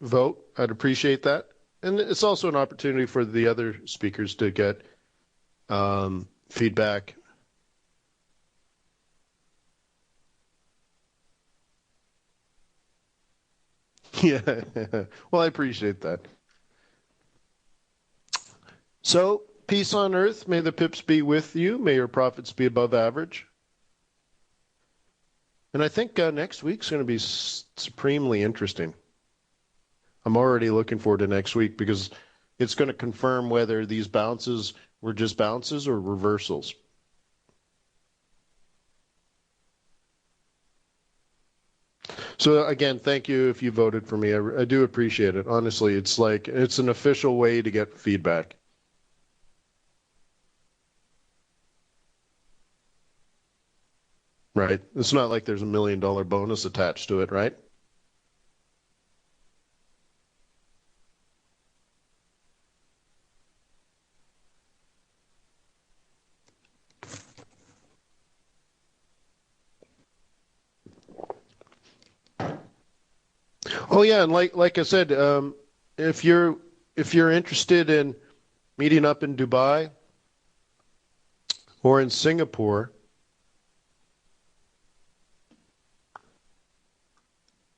vote, I'd appreciate that. And it's also an opportunity for the other speakers to get feedback. Yeah, well, I appreciate that. So, peace on earth. May the pips be with you. May your profits be above average. And I think next week's going to be supremely interesting. I'm already looking forward to next week because it's going to confirm whether these bounces were just bounces or reversals. So again, thank you if you voted for me. I do appreciate it. Honestly, it's an official way to get feedback. Right? It's not like there's $1 million bonus attached to it, right? Oh yeah, and like I said, if you're if you're interested in meeting up in Dubai or in Singapore,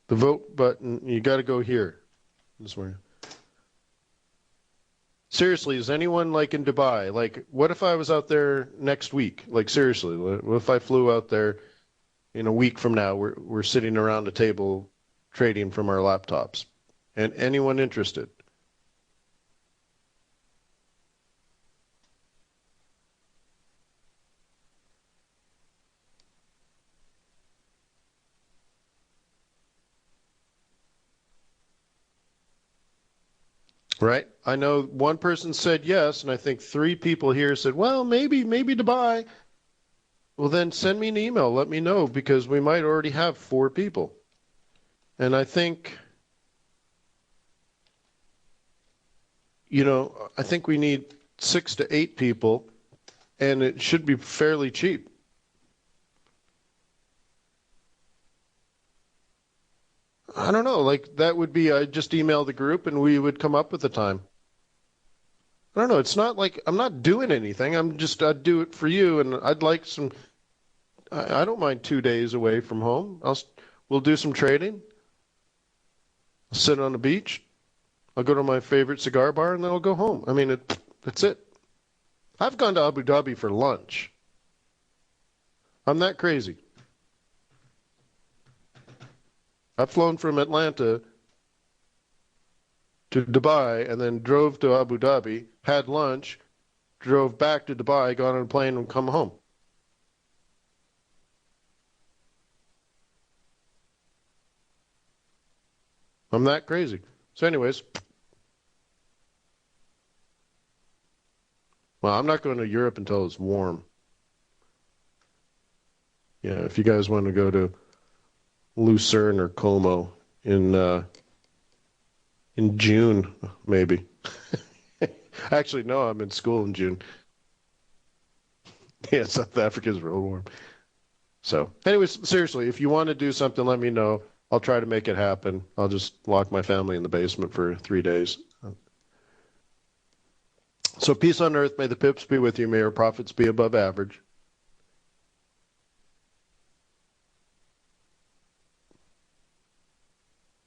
the vote button, you got to go here. This one. Seriously, is anyone like in Dubai? Like, what if I was out there next week? Like, seriously, what if I flew out there in a week from now? We're sitting around a table trading from our laptops. And anyone interested? Right? I know one person said yes, and I think three people here said, well, maybe Dubai. Well, then send me an email. Let me know because we might already have four people. And I think, I think we need 6 to 8 people, and it should be fairly cheap. I don't know. Like, that would be, I just email the group and we would come up with a time. I don't know. It's not like I'm not doing anything. I'd do it for you, and I'd like some. I don't mind 2 days away from home. We'll do some trading. I'll sit on the beach. I'll go to my favorite cigar bar, and then I'll go home. I mean, that's it. I've gone to Abu Dhabi for lunch. I'm that crazy. I've flown from Atlanta to Dubai and then drove to Abu Dhabi, had lunch, drove back to Dubai, got on a plane, and come home. I'm that crazy. So, anyways, well, I'm not going to Europe until it's warm. Yeah, if you guys want to go to Lucerne or Como in June, maybe. Actually, no, I'm in school in June. Yeah, South Africa's real warm. So, anyways, seriously, if you want to do something, let me know. I'll try to make it happen. I'll just lock my family in the basement for 3 days. So, peace on earth. May the pips be with you. May your profits be above average.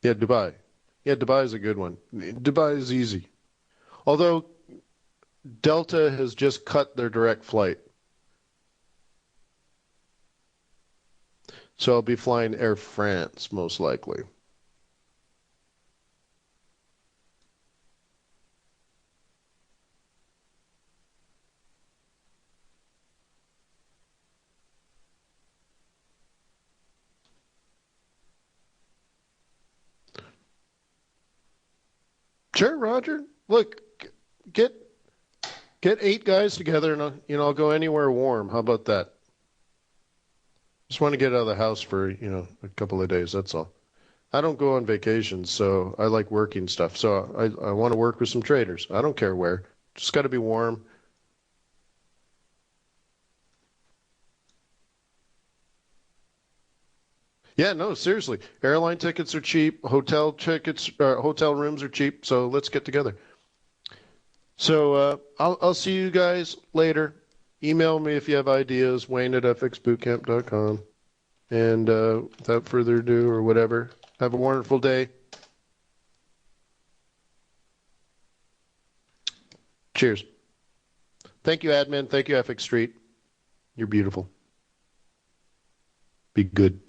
Yeah, Dubai. Yeah, Dubai is a good one. Dubai is easy. Although Delta has just cut their direct flight. So I'll be flying Air France, most likely. Sure, Roger. Look, get get 8 guys together, and I'll go anywhere warm. How about that? Just want to get out of the house for a couple of days. That's all. I don't go on vacations, so I like working stuff. So I want to work with some traders. I don't care where. Just got to be warm. Yeah, no, seriously. Airline tickets are cheap. Hotel rooms are cheap. So let's get together. So I'll see you guys later. Email me if you have ideas. Wayne at fxbootcamp.com. And without further ado, or whatever, have a wonderful day. Cheers. Thank you, admin. Thank you, FX Street. You're beautiful. Be good.